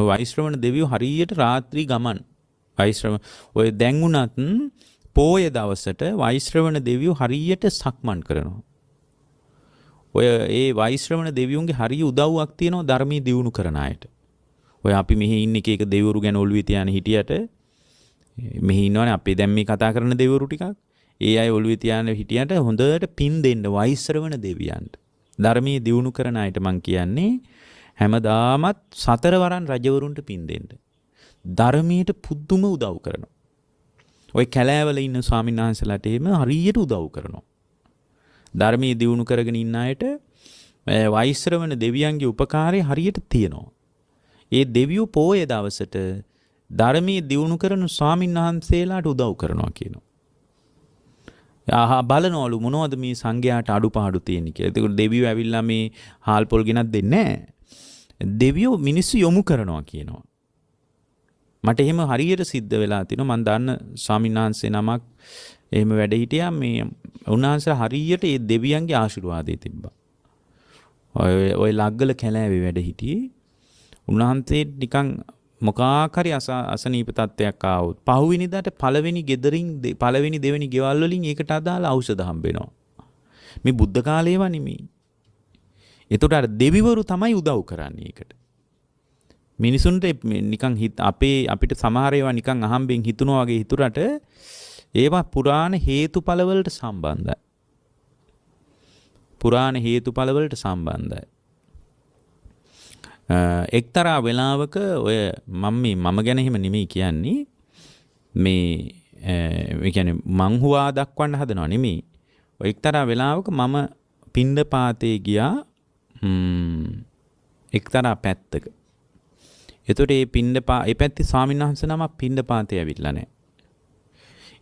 වෛශ්‍රවණ දෙවියෝ හරියට රාත්‍රී ගමන් ඔය දැන් උනත් පෝය දවසට වෛශ්‍රවණ දෙවියෝ හරියට සක්මන් කරනවා. ඔය ඒ වෛශ්‍රවණ දෙවියුන්ගේ හරිය උදව්වක් තියෙනවා ධර්මයේ දියුණු කරන අයට. ඔය අපි මෙහි ඉන්න එක දෙවිවරු ගැන ඔළුවේ තියාන හිටියට මෙහි ඉන්නවනේ අපි දැන් මේ කතා කරන දෙවිවරු ටිකක්. ඒ අය ඔළුවේ තියාන හිටියට හොඳට පින් දෙන්න වෛශ්‍රවණ දෙවියන්ට. ධර්මයේ දියුණු කරන අයට මං කියන්නේ හැමදාමත් සතරවරන් රජවරුන්ට පින් දෙන්න. ධර්මයට පුදුම උදව් කරනවා. ඔය කැලෑවල ඉන්න ස්වාමීන් වහන්සේලාට එහෙම හරියට උදව් කරනවා. ධර්මයේ දියුණු කරගෙන ඉන්න අයට වෛශ්‍රවණ දෙවියන්ගේ උපකාරය හරියට තියෙනවා. ඒ දෙවියෝ පෝය දවසට ධර්මයේ දියුණු කරන ස්වාමීන් වහන්සේලාට උදව් කරනවා කියනවා. බලනවලු මොනවද මේ සංඝයාට අඩුපාඩු තියෙන්නේ කියලා. ඒකට දෙවියෝ ඇවිල්ලා මේ හාල් පොල් ගෙනත් දෙන්නේ නැහැ. දෙවියෝ මිනිස්සු යොමු කරනවා කියනවා. මට එහෙම හරියට සිද්ධ වෙලා තිනවා. මම දන්න ස්වාමීන් වහන්සේ නමක් එහෙම වැඩ හිටියා. මේ උන්වහන්සේ හරියට ඒ දෙවියන්ගේ ආශිර්වාදය තිබ්බා. ඔය ලග්ගල කැලෑවේ වැඩ හිටියේ. උන්වහන්සේ නිකන් මොකක් හරි අසනීප තත්ත්වයක් ආවොත් පහුවෙනිදාට පළවෙනි ගෙදරින් පළවෙනි දෙවෙනි ගෙවල් වලින් ඒකට අදාළ ఔෂධ හම්බ වෙනවා. මේ බුද්ධ කාලේව නෙමෙයි. ඒතකොට අර දෙවිවරු තමයි උදව් කරන්නේ ඒකට. මිනිසුන්ට නිකන් අපිට සමහර ඒවා නිකන් අහම්බෙන් හිතුනවා වගේ හිතුරට ඒවා පුරාණ හේතුඵල වලට සම්බන්ධයි. පුරාණ හේතුඵල වලට සම්බන්ධයි. එක්තරා වෙලාවක ඔය මම ගැන එහෙම නෙමෙයි කියන්නේ මේ ඒ කියන්නේ මං හුවා දක්වන්න හදනව නෙමෙයි. ඔය එක්තරා වෙලාවක මම පින්ඩපාතේ ගියා එක්තරා පැත්තක. එතකොට ඒ පැත්තේ ස්වාමීන් වහන්සේ නමක් පින්ඩපාතේ ඇවිල්ලා නැහැ.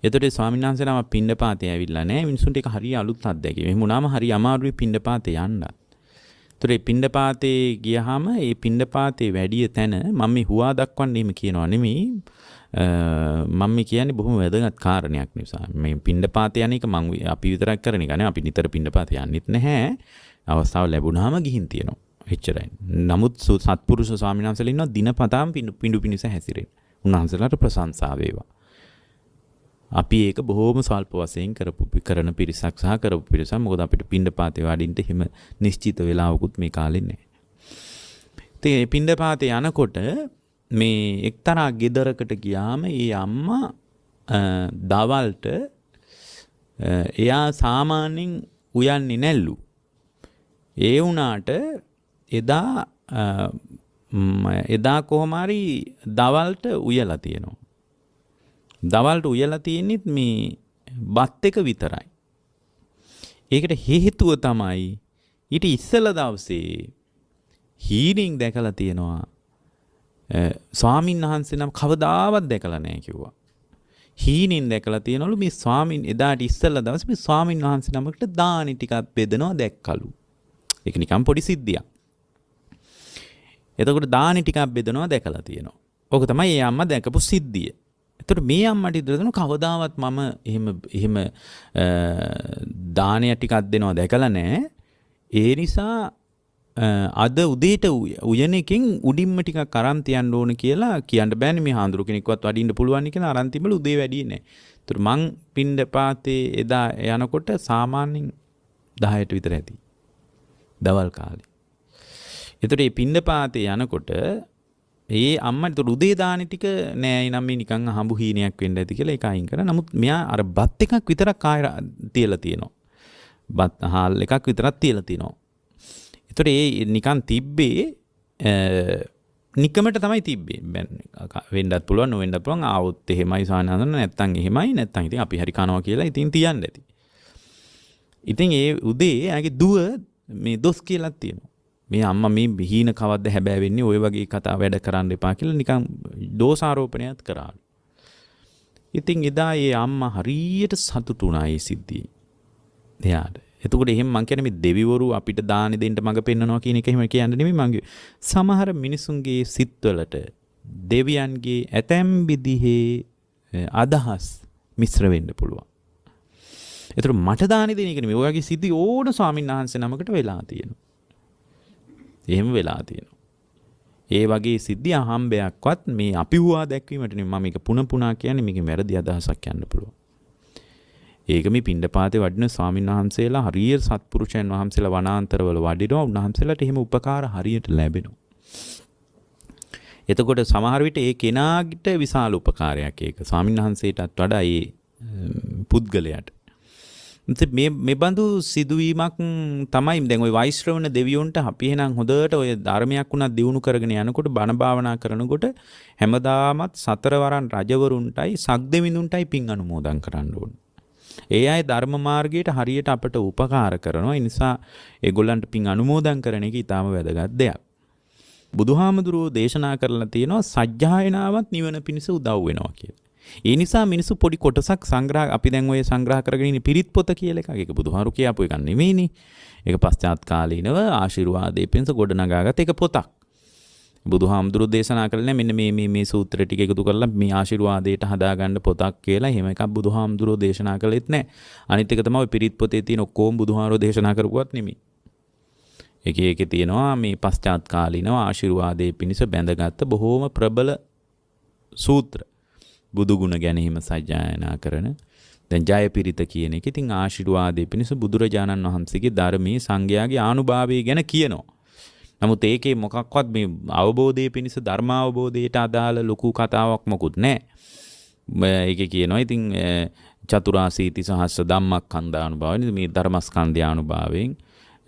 එතකොට ස්වාමීන් වහන්සේ නමක් පින්ඩපාතේ ඇවිල්ලා නැහැ. මිනිසුන්ට ඒක හරිය අලුත් අත්දැකීම. එහෙම වුණාම හරිය අමාරුයි පින්ඩපාතේ යන්න. ඒතර පින්ඩපාතේ ගියහම ඒ පින්ඩපාතේ වැඩි තැන මම මේ හුවා දක්වන්නේ එහෙම කියනවා නෙමෙයි. මම කියන්නේ බොහොම වැදගත් කාරණයක් නිසා. මේ පින්ඩපාතේ යන එක අපි විතරක් කරන එක නේ. අපි නිතර පින්ඩපාතේ යන්නෙත් නැහැ. අවස්ථාව ලැබුණාම ගිහින් තියෙනවා. එච්චරයි. නමුත් සත්පුරුෂ ස්වාමීන් වහන්සේලා ඉන්නවා දිනපතාම පිඬු පිණිස හැසිරෙන. උන්වහන්සේලාට ප්‍රශංසා වේවා. අපි ඒක බොහොම ස්වල්ප වශයෙන් කරන පිරිසක් සහ කරපු පිරිසක්. මොකද අපිට පින්ඩපාතේ වඩින්න එහෙම නිශ්චිත වෙලාවකුත් මේ කාලේ නැහැ. ඉතින් පින්ඩපාතේ යනකොට මේ එක්තරා ගෙදරකට ගියාම ඒ අම්මා දවල්ට එයා සාමාන්‍යයෙන් උයන්නේ නැල්ලු. ඒ වුණාට එදා කොහොම හරි දවල්ට උයලා තියෙනවා. දවල්ට උයලා තියෙන්නේත් මේ බත් එක විතරයි. ඒකට හේතුව තමයි ඊට ඉස්සෙල්ලා දවසේ හීනින් දැකලා තියෙනවා. ස්වාමීන් වහන්සේ නම් කවදාවත් දැකලා නැහැ කිව්වා. හීනින් දැකලා තියෙනවලු මේ ස්වාමීන් එදාට ඉස්සෙල්ලා දවසේ මේ ස්වාමීන් වහන්සේ නමකට දානි ටිකක් බෙදනවා දැක්කලු. ඒක නිකන් පොඩි සිද්ධියක්. එතකොට දානි ටිකක් බෙදනවා දැකලා තියෙනවා. ඕක තමයි ඒ අම්මා දැකපු සිද්ධිය. එතකොට මේ අම්මට ඉදිරියට කවදාවත් මම එහෙම දානය ටිකක් දෙනවා දැකලා නැහැ. ඒ නිසා අද උදේට උයනකින් උඩින්ම ටිකක් අරන් තියන්න ඕන කියලා කියන්න බෑනේ. මේ හාඳුරු කෙනෙක්වත් වඩින්න පුළුවන් කියලා අරන් තිබ්බලු උදේ වැඩියේ නැහැ. ඒතර මං පින්ඩපාතේ එදා යනකොට සාමාන්‍යයෙන් 10ට විතර ඇති. දවල් කාලේ. ඒතර මේ පින්ඩපාතේ යනකොට ඒ අම්මට උදේ දානි ටික නෑ නම් මේ නිකන් හම්බු හීනයක් වෙන්න ඇති කියලා ඒක අයින් කරා. නමුත් මෙයා අර බත් එකක් විතරක් තියලා තියෙනවා. බත් හාල් එකක් විතරක් තියලා තියෙනවා. ඒතර ඒ නිකන් තිබ්බේ නිකමට තමයි තිබ්බේ. වෙන්නත් පුළුවන් නොවෙන්නත් පුළුවන්. ආවොත් එහෙමයි සානහන නැත්තම් එහෙමයි නැත්තම් ඉතින් අපි හරි කනවා කියලා ඉතින් තියන්න ඇති. ඉතින් ඒ උදේ ආගේ දුව මේ දොස් කියලා තියෙනවා. මේ අම්මා මේ හීන කවද්ද හැබෑ වෙන්නේ ඔය වගේ කතා වැඩ කරන්න එපා කියලා නිකන් දෝෂාරෝපණයක් කරාලු. ඉතින් එදා ඒ අම්මා හරියට සතුටු වුණා ඒ සිද්ධියේ. එයාට. එතකොට එහෙම මං කියන්නේ මේ දෙවිවරු අපිට දානි දෙන්න මඟ පෙන්නනවා කියන එක එහෙම කියන්නේ නෙමෙයි මං සමහර මිනිසුන්ගේ සිත්වලට දෙවියන්ගේ ඇතැම් විදිහේ අදහස් මිශ්‍ර වෙන්න පුළුවන්. ඒතර මට දානි දෙන එක නෙමෙයි. ඔයගේ සිද්ධි ඕන ස්වාමීන් වහන්සේ නමකට වෙලා තියෙනවා. එහෙම වෙලා තියෙනවා. ඒ වගේ සිද්ධි අහම්බයක්වත් මේ අපි හුවා දැක්වීමට නෙමෙයි මම මේක පුන පුනා කියන්නේ මේකේ වැරදි අදහසක් යන්න පුළුවන්. ඒක මේ පිණ්ඩපාතේ වඩින ස්වාමීන් වහන්සේලා හරියට සත්පුරුෂයන් වහන්සේලා වනාන්තරවල වඩිනවා. උන්වහන්සේලාට එහෙම උපකාර හරියට ලැබෙනවා. එතකොට සමහර විට ඒ කෙනාට විශාල උපකාරයක් ඒක. ස්වාමීන් වහන්සේටත් වඩා ඒ පුද්ගලයාට. මේ බඳු සිදුවීමක් තමයි දැන් ওই වෛශ්‍රවණ දෙවියොන්ට අපි එහෙනම් හොඳට ඔය ධර්මයක් උනත් දියුණු කරගෙන යනකොට බණ භාවනා කරනකොට හැමදාමත් සතරවරන් රජවරුන්ටයි සග්දෙවිඳුන්ටයි පින් අනුමෝදන් කරන්න ඕනේ. ඒ අය ධර්ම මාර්ගයට හරියට අපට උපකාර කරනවා. ඒ නිසා ඒගොල්ලන්ට පින් අනුමෝදන් කරන එක ඊටාම වැදගත් දෙයක්. බුදුහාමුදුරුවෝ දේශනා කරලා තියෙනවා සජ්ජායනාවත් නිවන පිණිස උදව් වෙනවා කියලා. ඒ නිසා මිනිස්සු පොඩි කොටසක් සංග්‍රහ අපි දැන් ඔය සංග්‍රහ කරගෙන ඉන්නේ පිරිත් පොත කියලා එකක්. ඒක බුදුහාරු කියපු එකක් නෙමෙයිනේ. ඒක පශ්චාත් කාලීනව ආශිර්වාදයේ පිණිස ගොඩනගාගත් එක පොතක්. බුදුහාමුදුරුවෝ දේශනා කළේ මෙන්න මේ සූත්‍ර ටික එකතු කරලා මේ ආශිර්වාදයට හදාගන්න පොතක් කියලා. එහෙම එකක් බුදුහාමුදුරුවෝ දේශනා කළෙත් නැහැ. අනිත් එක තමයි ඔය පිරිත් පොතේ තියෙන ඔක්කොම බුදුහාරෝ දේශනා කරපුවත් නෙමෙයි. එකේ තියෙනවා මේ පශ්චාත් කාලීනව ආශිර්වාදයේ පිණිස බැඳගත් බොහෝම ප්‍රබල සූත්‍ර. බුදු ගුණ ගැනීම සජ්ජායනා කරන දැන් ජයපිරිත කියන එක. ඉතින් ආශිර්වාදයේ පිණිස බුදුරජාණන් වහන්සේගේ ධර්මයේ සංඝයාගේ ආනුභාවය ගැන කියනවා. නමුත් ඒකේ මොකක්වත් මේ අවබෝධයේ පිණිස ධර්ම අවබෝධයට අදාළ ලොකු කතාවක් මොකුත් නැහැ. ඒකේ කියනවා ඉතින් චතුරාසීති සහස්ස ධම්මස්කන්ධානුභාවයෙන් මේ ධර්මස්කන්ධානුභාවයෙන්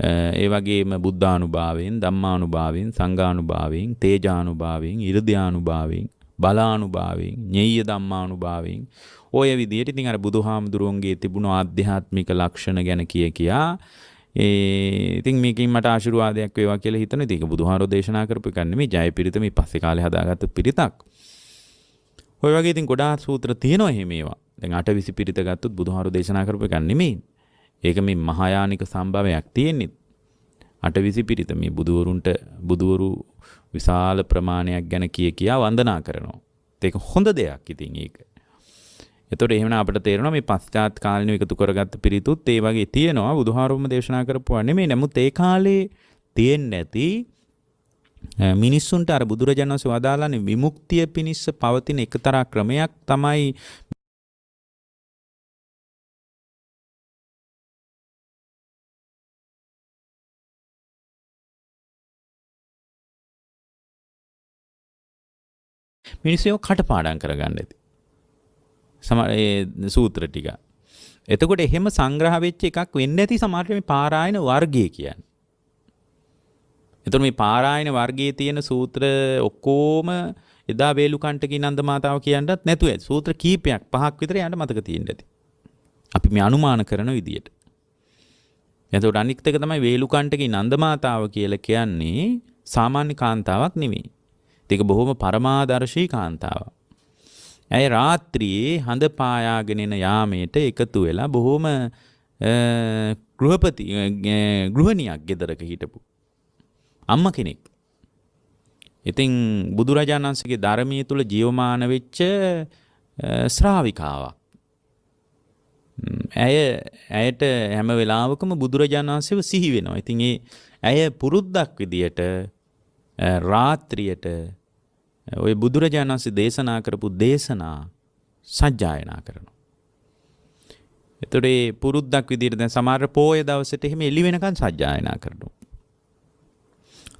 ඒ වගේම බුද්ධානුභාවයෙන් ධම්මානුභාවයෙන් සංඝානුභාවයෙන් තේජානුභාවයෙන් ඉර්ධ්‍යානුභාවයෙන් බලානුභාවයෙන් ඤෙය්‍ය ධම්මානුභාවයෙන් ඔය විදිහට ඉතින් අර බුදුහාමුදුරුවන්ගේ තිබුණු ආධ්‍යාත්මික ලක්ෂණ ගැන කියා ඉතින් මේකෙන් මට ආශිර්වාදයක් වේවා කියලා හිතන. ඉතින් ඒක බුදුහාරෝ දේශනා කරපු එකක් නෙමෙයි. ජයපිරිත මේ පස්සේ කාලේ හදාගත්ත පිරිතක්. ඔය වගේ ඉතින් ගොඩාක් සූත්‍ර තියෙනවා එහෙම ඒවා. දැන් 820 පිරිත ගත්තොත් බුදුහාරෝ දේශනා කරපු එකක් නෙමෙයි. ඒක මේ මහායානික සම්භවයක් තියෙන්නේ. 820 පිරිත මේ බුදුවරු විශාල ප්‍රමාණයක් ගැන කියා වන්දනා කරනවා. ඒක හොඳ දෙයක් ඉතින් ඒක. එතකොට එහෙමනම් අපිට තේරෙනවා මේ පශ්චාත් කාලිනව එකතු කරගත්ත පිරිතුත් ඒ වගේ තියෙනවා. බුදුහාරෝම දේශනා කරපුවා නෙමෙයි. නමුත් ඒ කාලේ තියෙන්නේ නැති මිනිස්සුන්ට අර බුදුරජාණන් වහන්සේ වදාළන්නේ විමුක්තිය පිණිස පවතින එකතරා ක්‍රමයක් තමයි මිනිස්සු කටපාඩම් කරගන්න ඇති. ඒ සූත්‍ර ටික. එතකොට එහෙම සංග්‍රහ වෙච්ච එකක් වෙන්නේ නැති සමහරට මේ පාරායන වර්ගය කියන්නේ. එතකොට මේ පාරායන වර්ගයේ තියෙන සූත්‍ර ඔක්කොම එදා වේලුකණ්ඨකී නන්ද මාතාව කියන්නත් නැතුව ඇති. සූත්‍ර කීපයක් 5ක් විතර යන්න මතක තියෙන්න ඇති. අපි මේ අනුමාන කරන විදියට. එතකොට අනිත් එක තමයි වේලුකණ්ඨකී නන්ද මාතාව කියලා කියන්නේ සාමාන්‍ය කාන්තාවක් නෙවෙයි. ඒක බොහොම පරමාදර්ශී කාන්තාවක්. ඇය රාත්‍රියේ හඳ පායාගෙන එන යාමයට එකතු වෙලා බොහොම ගෘහණියක් ගෙදරක හිටපු අම්ම කෙනෙක්. ඉතින් බුදුරජාණන් වහන්සේගේ ධර්මයේ තුල ජීවමාන වෙච්ච ශ්‍රාවිකාවක්. ඇයට හැම වෙලාවකම බුදුරජාණන් වහන්සේව සිහි වෙනවා. ඉතින් ඇය පුරුද්දක් විදියට රාත්‍රියට ඔය බුදුරජාණන් වහන්සේ දේශනා කරපු දේශනා සජ්ජායනා කරනවා. එතකොට මේ පුරුද්දක් විදිහට දැන් සමහර පොය දවසට එහෙම එළි වෙනකන් සජ්ජායනා කරනවා.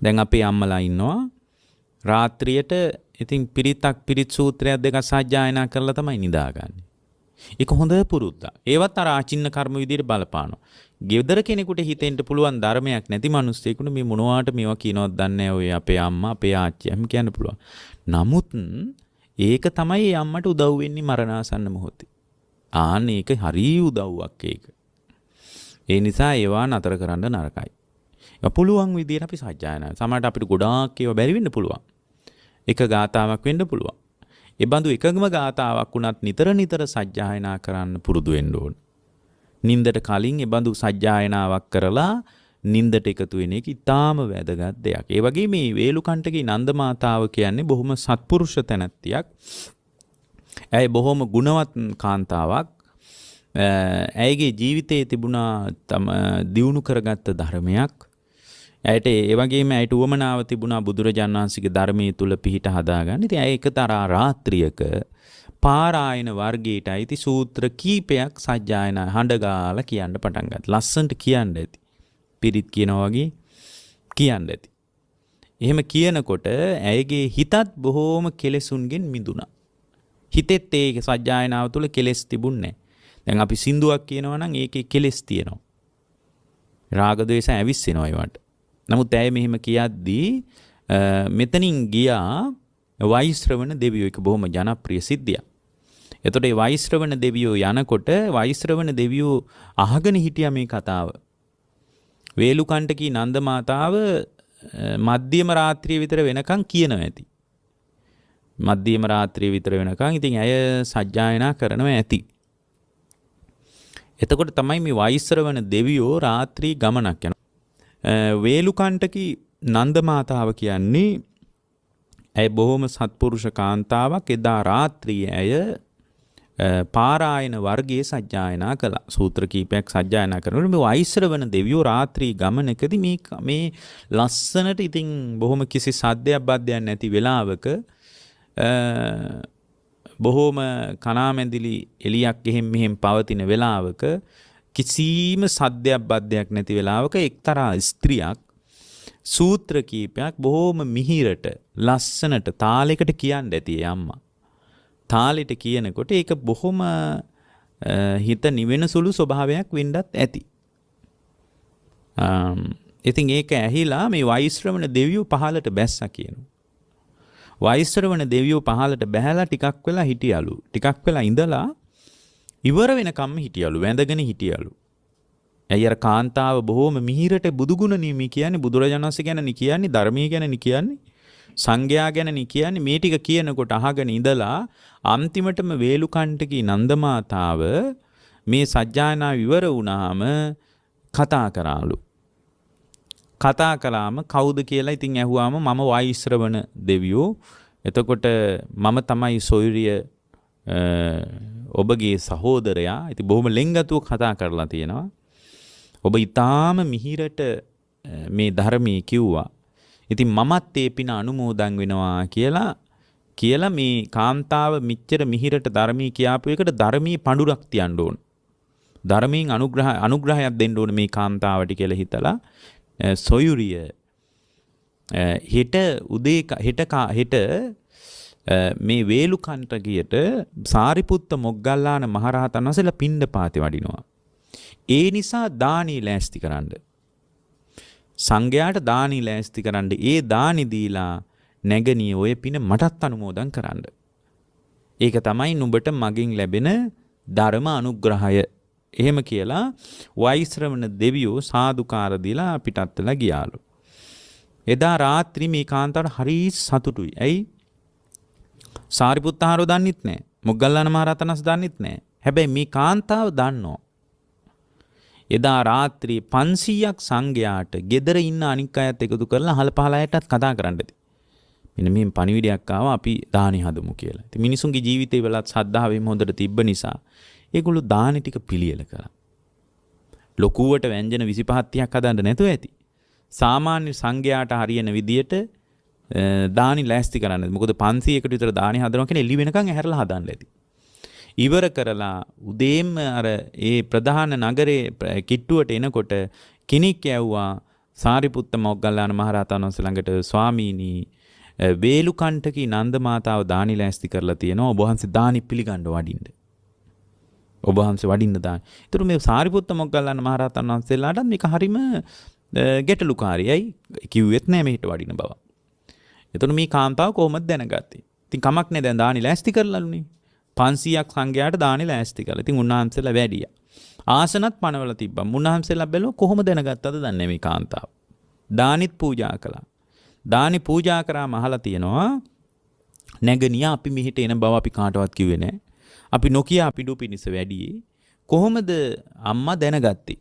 දැන් අපේ අම්මලා ඉන්නවා රාත්‍රියට ඉතින් පිරිත් සූත්‍රයක් දෙකක් සජ්ජායනා කරලා තමයි නිදාගන්නේ. ඒක හොඳ පුරුද්දක්. ඒවත් අර ආචින්න කර්ම විදිහට බලපානවා. ගෙදර කෙනෙකුට හිතෙන්න පුළුවන් ධර්මයක් නැති මිනිස්සෙකුට මේ මොනවාට මේවා කියනවද දන්නේ නැහැ. ඔය අපේ අම්මා අපේ ආච්චි එහෙම කියන්න පුළුවන්. නමුත් ඒක තමයි ඒ අම්මට උදව් වෙන්නේ මරණාසන්න මොහොතේ. ඒක හරි උදව්වක් ඒක. ඒ නිසා ඒවා නතර කරන්න නරකයි. ඒක පුළුවන් විදිහට අපි සජ්ජායනා. සමහරට අපිට ගොඩාක් ඒවා බැරි වෙන්න පුළුවන්. එක ගාතාවක් වෙන්න පුළුවන්. ඒ බඳු එකම ගාතාවක් වුණත් නිතර සජ්ජායනා කරන්න පුරුදු වෙන්න ඕන. නින්දට කලින් ඒ බඳු සජ්ජායනාවක් කරලා නින්දට එකතු වෙන එක ඉතාම වැදගත් දෙයක්. ඒ වගේ මේ වේලුකණ්ඨකී නන්ද මාතාව කියන්නේ බොහොම සත්පුරුෂ තැනැත්තියක්. ඇය බොහොම ගුණවත් කාන්තාවක්. ඇයගේ ජීවිතයේ තිබුණා දියුණු කරගත්ත ධර්මයක්. ඇයට ඒ වගේම ඇයට උවමනාව තිබුණා බුදුරජාණන් වහන්සේගේ ධර්මයේ තුල පිහිට හදාගන්න. ඉතින් ඇය එකතරා රාත්‍රියක පාරායන වර්ගයට අයිති සූත්‍ර කීපයක් සජ්ජායනා හඬ ගාලා කියන්න පටන් ගත්තා. ලස්සනට කියන්න ඇති. පිරිත් කියනවා වගේ කියන්න ඇති. එහෙම කියනකොට ඇයගේ හිතත් බොහෝම කෙලෙසුන්ගෙන් මිදුණා. හිතෙත් ඒ සජ්ජායනාව තුළ කෙලෙස් තිබුණේ නැහැ. දැන් අපි සින්දුවක් කියනවා නම් ඒකේ කෙලෙස් තියෙනවා. රාග ද්වේෂ ඇවිස්සෙනවා ඒවට. නමුත් ඇය මෙහෙම කියද්දී මෙතනින් ගියා වෛශ්‍රවණ දෙවියෝ. එක බොහොම ජනප්‍රිය සිද්ධියක්. එතකොට මේ වෛශ්‍රවණ දෙවියෝ යනකොට වෛශ්‍රවණ දෙවියෝ අහගෙන හිටියා මේ කතාව. වේලුකණ්ඨකී නන්ද මාතාව මධ්‍යම රාත්‍රිය විතර වෙනකන් කියනවා ඇති. මධ්‍යම රාත්‍රිය විතර වෙනකන් ඉතින් ඇය සජ්ජායනා කරනවා ඇති. එතකොට තමයි මේ වෛශ්‍රවණ දෙවියෝ රාත්‍රී ගමනක් යනවා. වේලුකණ්ඨකී නන්ද මාතාව කියන්නේ ඇය බොහොම සත්පුරුෂ කාන්තාවක්. එදා රාත්‍රියේ ඇය පාරායන වර්ගයේ සජ්ජායනා කළා. සූත්‍ර කීපයක් සජ්ජායනා කරනකොට මේ වෛශ්‍රවණ දෙවියෝ රාත්‍රී ගමනකදී මේ ලස්සනට ඉතින් බොහොම කිසි සද්දයක් බද්දයක් නැති වෙලාවක බොහොම කණාමැදිලි එලියක් එහෙම් මෙහෙම් පවතින වෙලාවක කිසිම සද්දයක් බද්දයක් නැති වෙලාවක එක්තරා ස්ත්‍රියක් සූත්‍ර කීපයක් බොහොම මිහිරට ලස්සනට තාලයකට කියන්න ඇති අම්මා. තාලෙට කියනකොට ඒක බොහොම හිත නිවෙන සුළු ස්වභාවයක් වෙන්නත් ඇති. ඉතින් ඒක ඇහිලා මේ වෛශ්‍රවණ දෙවියෝ පහලට බැස්සා කියනවා. වෛශ්‍රවණ දෙවියෝ පහලට බැහැලා ටිකක් වෙලා හිටියලු. ටිකක් වෙලා ඉඳලා ඉවර වෙනකම්ම හිටියලු. වැඳගෙන හිටියලු. ඇයි අර කාන්තාව බොහොම මිහිරට බුදුගුණ නිමි කියන්නේ බුදුරජාණන් වහන්සේ ගැන නි කියන්නේ ධර්මයේ ගැන නි කියන්නේ සංඝයා ගැන නි කියන්නේ මේ ටික කියනකොට අහගෙන ඉඳලා අන්තිමටම වේලුකණ්ඨකී නන්දමාතාව මේ සජ්ජායනා විවර වුණාම කතා කරාලු. කතා කළාම කවුද කියලා ඉතින් ඇහුවාම මම වෛශ්‍රවණ දෙවියෝ. එතකොට මම තමයි සොයුරිය ඔබගේ සහෝදරයා. ඉතින් බොහොම ලෙන්ගතුව කතා කරලා තියෙනවා. ඔබ ඊටාම මිහිරට මේ ධර්මයේ කිව්වා. ඉතින් මමත් ඒ පින අනුමෝදන් වෙනවා කියලා මේ කාන්තාව මෙච්චර මිහිරට ධර්මී කියාපු එකට ධර්මී පඳුරක් තියන්න ඕන. ධර්මයෙන් අනුග්‍රහයක් දෙන්න ඕන මේ කාන්තාවට කියලා හිතලා සොයුරිය හෙට මේ වේලුකණ්ඨකියට සාරිපුත්ත මොග්ගල්ලාන මහරහතන් වහන්සේලා පිණ්ඩපාතේ වඩිනවා. ඒ නිසා දානි ලෑස්ති කරන්න. සංඝයාට දානි ලෑස්ති කරන්න. ඒ දානි දීලා නැගණිය ඔය පින මටත් අනුමෝදන් කරන්න. ඒක තමයි නුඹට මගෙන් ලැබෙන ධර්ම අනුග්‍රහය. එහෙම කියලා වෛශ්‍රවණ දෙවියෝ සාදුකාර දීලා පිටත් වෙලා ගියාලු. එදා රාත්‍රී මේ කාන්තාවට හරි සතුටුයි. ඇයි? සාරිපුත්තහරෝ දන්නෙත් නැහැ. මොග්ගල්ලාන මහරහතන් වහන්සේ දන්නෙත් නැහැ. හැබැයි මේ කාන්තාව දන්නවා. එදා රාත්‍රී 500ක් සංඝයාට ගෙදර ඉන්න අනික් අයත් එකතු කරලා අහල පහල අයටත් කතා කරන්න ඇති. මෙන්න මේ පණිවිඩයක් ආවා අපි දානි හදමු කියලා. ඉතින් මිනිසුන්ගේ ජීවිතේ වලත් ශ්‍රද්ධාවෙම හොඳට තිබ්බ නිසා ඒගොල්ලෝ දානි ටික පිළියෙල කරා. ලොකුවට ව්‍යංජන 25 30ක් හදන්න නැතුව ඇති. සාමාන්‍ය සංඝයාට හරියන විදියට දානි ලෑස්ති කරන්න. මොකද 500කට විතර දානි හදනවා කියන්නේ එළි වෙනකන් ඇහැරලා හදන්න ඇති. ඉවර කරලා උදේම අර ඒ ප්‍රධාන නගරේ කිට්ටුවට එනකොට කෙනෙක් ඇව්වා සාරිපුත්ත මොග්ගල්ලාන මහරහතන් වහන්සේ ළඟට ස්වාමීනි වේලුකණ්ඨකී නන්ද මාතාව දානි ලෑස්ති කරලා තියෙනවා. ඔබ වහන්සේ දානි පිළිගන්න වඩින්න. ඔබ වහන්සේ වඩින්න දානි. ඒතර මේ සාරිපුත්ත මොග්ගල්ලාන මහරහතන් වහන්සේලාට මේක හරීම ගැටලුකාරීයි. කිව්වෙත් නෑ මෙහෙට වඩින බව. එතකොට මේ කාන්තාව කොහොමද දැනගත්තේ? ඉතින් කමක් නෑ දැන් දානි ලෑස්ති කරලාලුනේ. 500ක් සංඝයාට දානි ලෑස්ති කළා. ඉතින් උන්වහන්සේලා වැඩියා. ආසනත් පනවලා තිබ්බා. උන්වහන්සේලා බැලුවා කොහොම දැනගත්තද දන්නේ මේ කාන්තාව. දානිත් පූජා කළා. දානි පූජා කරාම අහලා තියෙනවා නැගණිය අපි මෙහෙට එන බව අපි කාටවත් කිව්වේ නෑ. අපි නොකිය අපි දුපිනිස වැඩියේ. කොහොමද අම්මා දැනගත්තේ?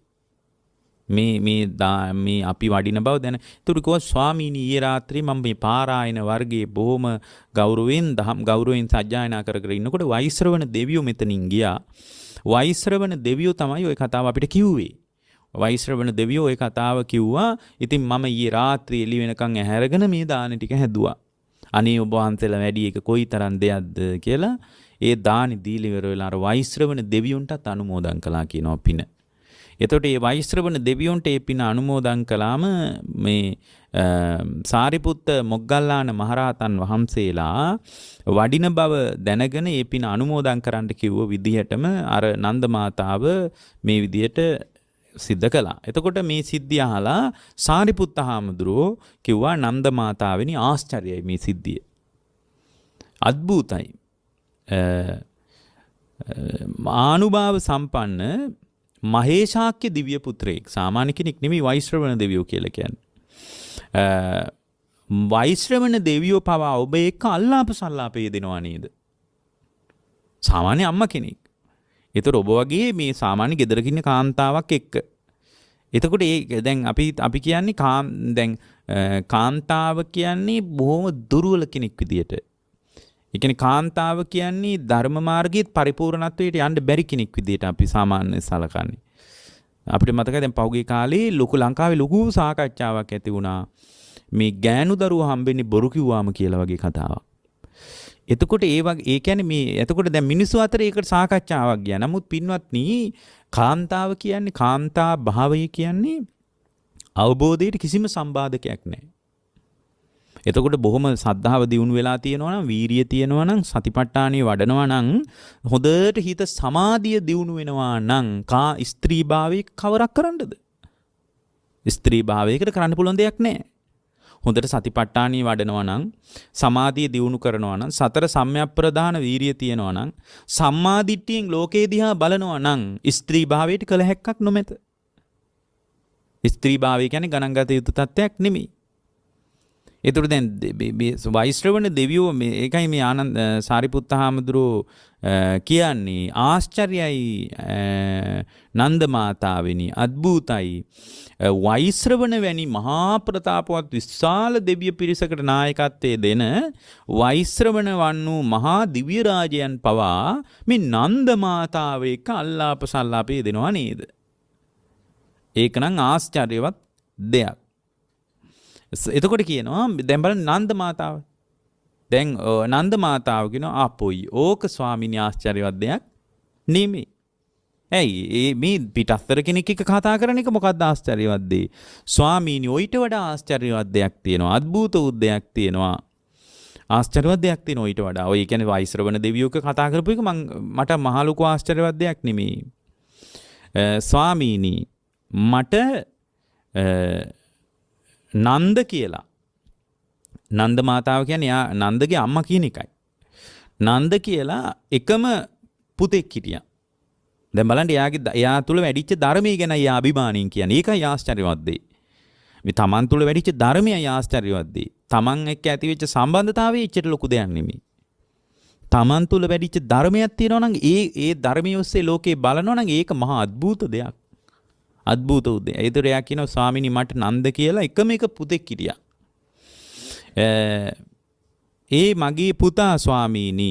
මේ අපි වඩින බව දැන. ඒතුළු කිව්වා ස්වාමීනි ඊයේ රාත්‍රියේ මම මේ පාරායන වර්ගයේ බොහොම ගෞරවයෙන් සජ්ජායනා කර ඉන්නකොට වෛශ්‍රවණ දෙවියෝ මෙතනින් ගියා. වෛශ්‍රවණ දෙවියෝ තමයි ওই කතාව අපිට කිව්වේ. වෛශ්‍රවණ දෙවියෝ ඒ කතාව කිව්වා. ඉතින් මම ඊයේ රාත්‍රියේ එළි වෙනකන් ඇහැරගෙන මේ දාන ටික හැදුවා. අනේ ඔබ වහන්සේලා වැඩි එක කොයිතරම් දෙයක්ද කියලා ඒ දානි දීලා ඉවර වෙලා අර වෛශ්‍රවණ දෙවියොන්ටත් අනුමෝදන් කළා කියනවා පින. එතකොට මේ වෛශ්‍රවණ දෙවියොන්ට ඒ පින අනුමෝදන් කළාම මේ සාරිපුත්ත මොග්ගල්ලාන මහරහතන් වහන්සේලා වඩින බව දැනගෙන ඒ පින අනුමෝදන් කරන්න කිව්ව විදිහටම අර නන්ද මාතාව මේ විදිහට සිද්ධ කළා. එතකොට මේ සිද්ධිය අහලා සාරිපුත්ත හාමුදුරුවෝ කිව්වා නන්ද මාතාවෙනි ආශ්චර්යයි මේ සිද්ධිය. අද්භූතයි. ආනුභාව සම්පන්න මහේශාක්‍ය දිව්‍ය පුත්‍රයෙක්. සාමාන්‍ය කෙනෙක් නෙමෙයි වෛශ්‍රවණ දෙවියෝ කියලා කියන්නේ. වෛශ්‍රවණ දෙවියෝ පවා ඔබ එක්ක අල්ලාප සල්ලාපේ දෙනවා නේද? සාමාන්‍ය අම්මා කෙනෙක්. ඒතර ඔබ වගේ මේ සාමාන්‍ය ගෙදරක ඉන්න කාන්තාවක් එක්ක. එතකොට ඒ දැන් අපි කියන්නේ දැන් කාන්තාව කියන්නේ බොහොම දුර්වල කෙනෙක් විදියට. ඒ කියන්නේ කාන්තාව කියන්නේ ධර්ම මාර්ගයේ පරිපූර්ණත්වයට යන්න බැරි කෙනෙක් විදියට අපි සාමාන්‍ය සලකන්නේ. අපිට මතකයි දැන් පහුගිය කාලේ ලංකාවේ ලොකු සාකච්ඡාවක් ඇති වුණා. මේ ගෑනු දරුවෝ හම්බෙන්නේ බොරු කිව්වාම කියලා වගේ කතාවක්. එතකොට ඒ කියන්නේ මේ එතකොට දැන් මිනිස්සු අතර ඒකට සාකච්ඡාවක් ගියා. නමුත් පින්වත්නි කාන්තාව කියන්නේ කාන්තා භාවය කියන්නේ අවබෝධයට කිසිම සම්බාධකයක් නැහැ. එතකොට බොහොම සද්ධාව දියුණු වෙලා තියෙනවා නම් වීරිය තියෙනවා නම් සතිපට්ඨානිය වඩනවා නම් හොඳට හිත සමාධිය දියුණු වෙනවා නම් ස්ත්‍රී භාවයේ කවරක් කරන්නද? ස්ත්‍රී භාවයකට කරන්න පුළුවන් දෙයක් නැහැ. හොඳට සතිපට්ඨානිය වඩනවා නම් සමාධිය දියුණු කරනවා නම් සතර සම්‍යක්ප්‍රදාන වීරිය තියෙනවා නම් සම්මාදිට්ඨියෙන් ලෝකේ දිහා බලනවා නම් ස්ත්‍රී භාවයට කල හැක්කක් නොමැත. ස්ත්‍රී භාවය කියන්නේ ගණන් ගත යුතු තත්ත්වයක් නෙමෙයි. ඒතර දැන් වෛශ්‍රවණ දෙවියෝ ඒකයි මේ ආනන්ද සාරිපුත්ත හාමුදුරුවෝ කියන්නේ ආශ්චර්යයි නන්ද මාතාවෙනි අද්භූතයි වෛශ්‍රවණ වැනි මහා ප්‍රතාපවත් විශාල දෙවිය පිරිසකට නායකත්වයේ දෙන වෛශ්‍රවණ වන්නු මහා දිව්‍ය රාජයන් පවා මේ නන්ද මාතාව එක්ක අල්ලාප සල්ලාපේ දෙනවා නේද? ඒකනම් ආශ්චර්යවත් දෙයක්. එතකොට කියනවා දැන් බලන්න නන්ද මාතාව. දැන් නන්ද මාතාව කියනවා ආපොයි ඕක ස්වාමීනි ආශ්චර්යවත් දෙයක් නෙමෙයි. ඇයි මේ පිටස්තර කෙනෙක් එක්ක කතා කරන එක මොකක්ද ආශ්චර්යවත් දෙය? ස්වාමීනි ඔయిత වඩා ආශ්චර්යවත් දෙයක් තියෙනවා. අద్භූත උද්දයක් තියෙනවා. ආශ්චර්යවත් දෙයක් තියෙනවා ඊට වඩා. ඔය කියන්නේ වෛශ්‍රවණ දෙවියෝ එක්ක කතා කරපු එක මට මහ ලොකු ආශ්චර්යවත් දෙයක් නෙමෙයි. ස්වාමීනි මට නන්ද කියලා නන්ද මාතාව කියන්නේ නන්දගේ අම්මා කියන එකයි. නන්ද කියලා එකම පුතෙක් හිටියා. දැන් බලන්න එයා තුල වැඩිච්ච ධර්මයේ ගැන එයා අභිමාණයෙන් කියන්නේ. ඒකයි ආශ්චර්යවත් දෙය. මේ තමන් තුල වැඩිච්ච ධර්මයයි ආශ්චර්යවත් දෙය. තමන් එක්ක ඇතිවෙච්ච සම්බන්ධතාවයේ ඉච්චට ලොකු දෙයක් නෙමෙයි. තමන් තුල වැඩිච්ච ධර්මයක් තියෙනවා නම් ඒ ධර්මයේ ඔස්සේ ලෝකේ බලනවා නම් ඒක මහා අద్භූත දෙයක්. අද්භූත උදේ. ඒතර එයා කියනවා ස්වාමීනි මට නන්ද කියලා එකම එක පුතෙක් හිටියා. ඒ මගේ පුතා ස්වාමීනි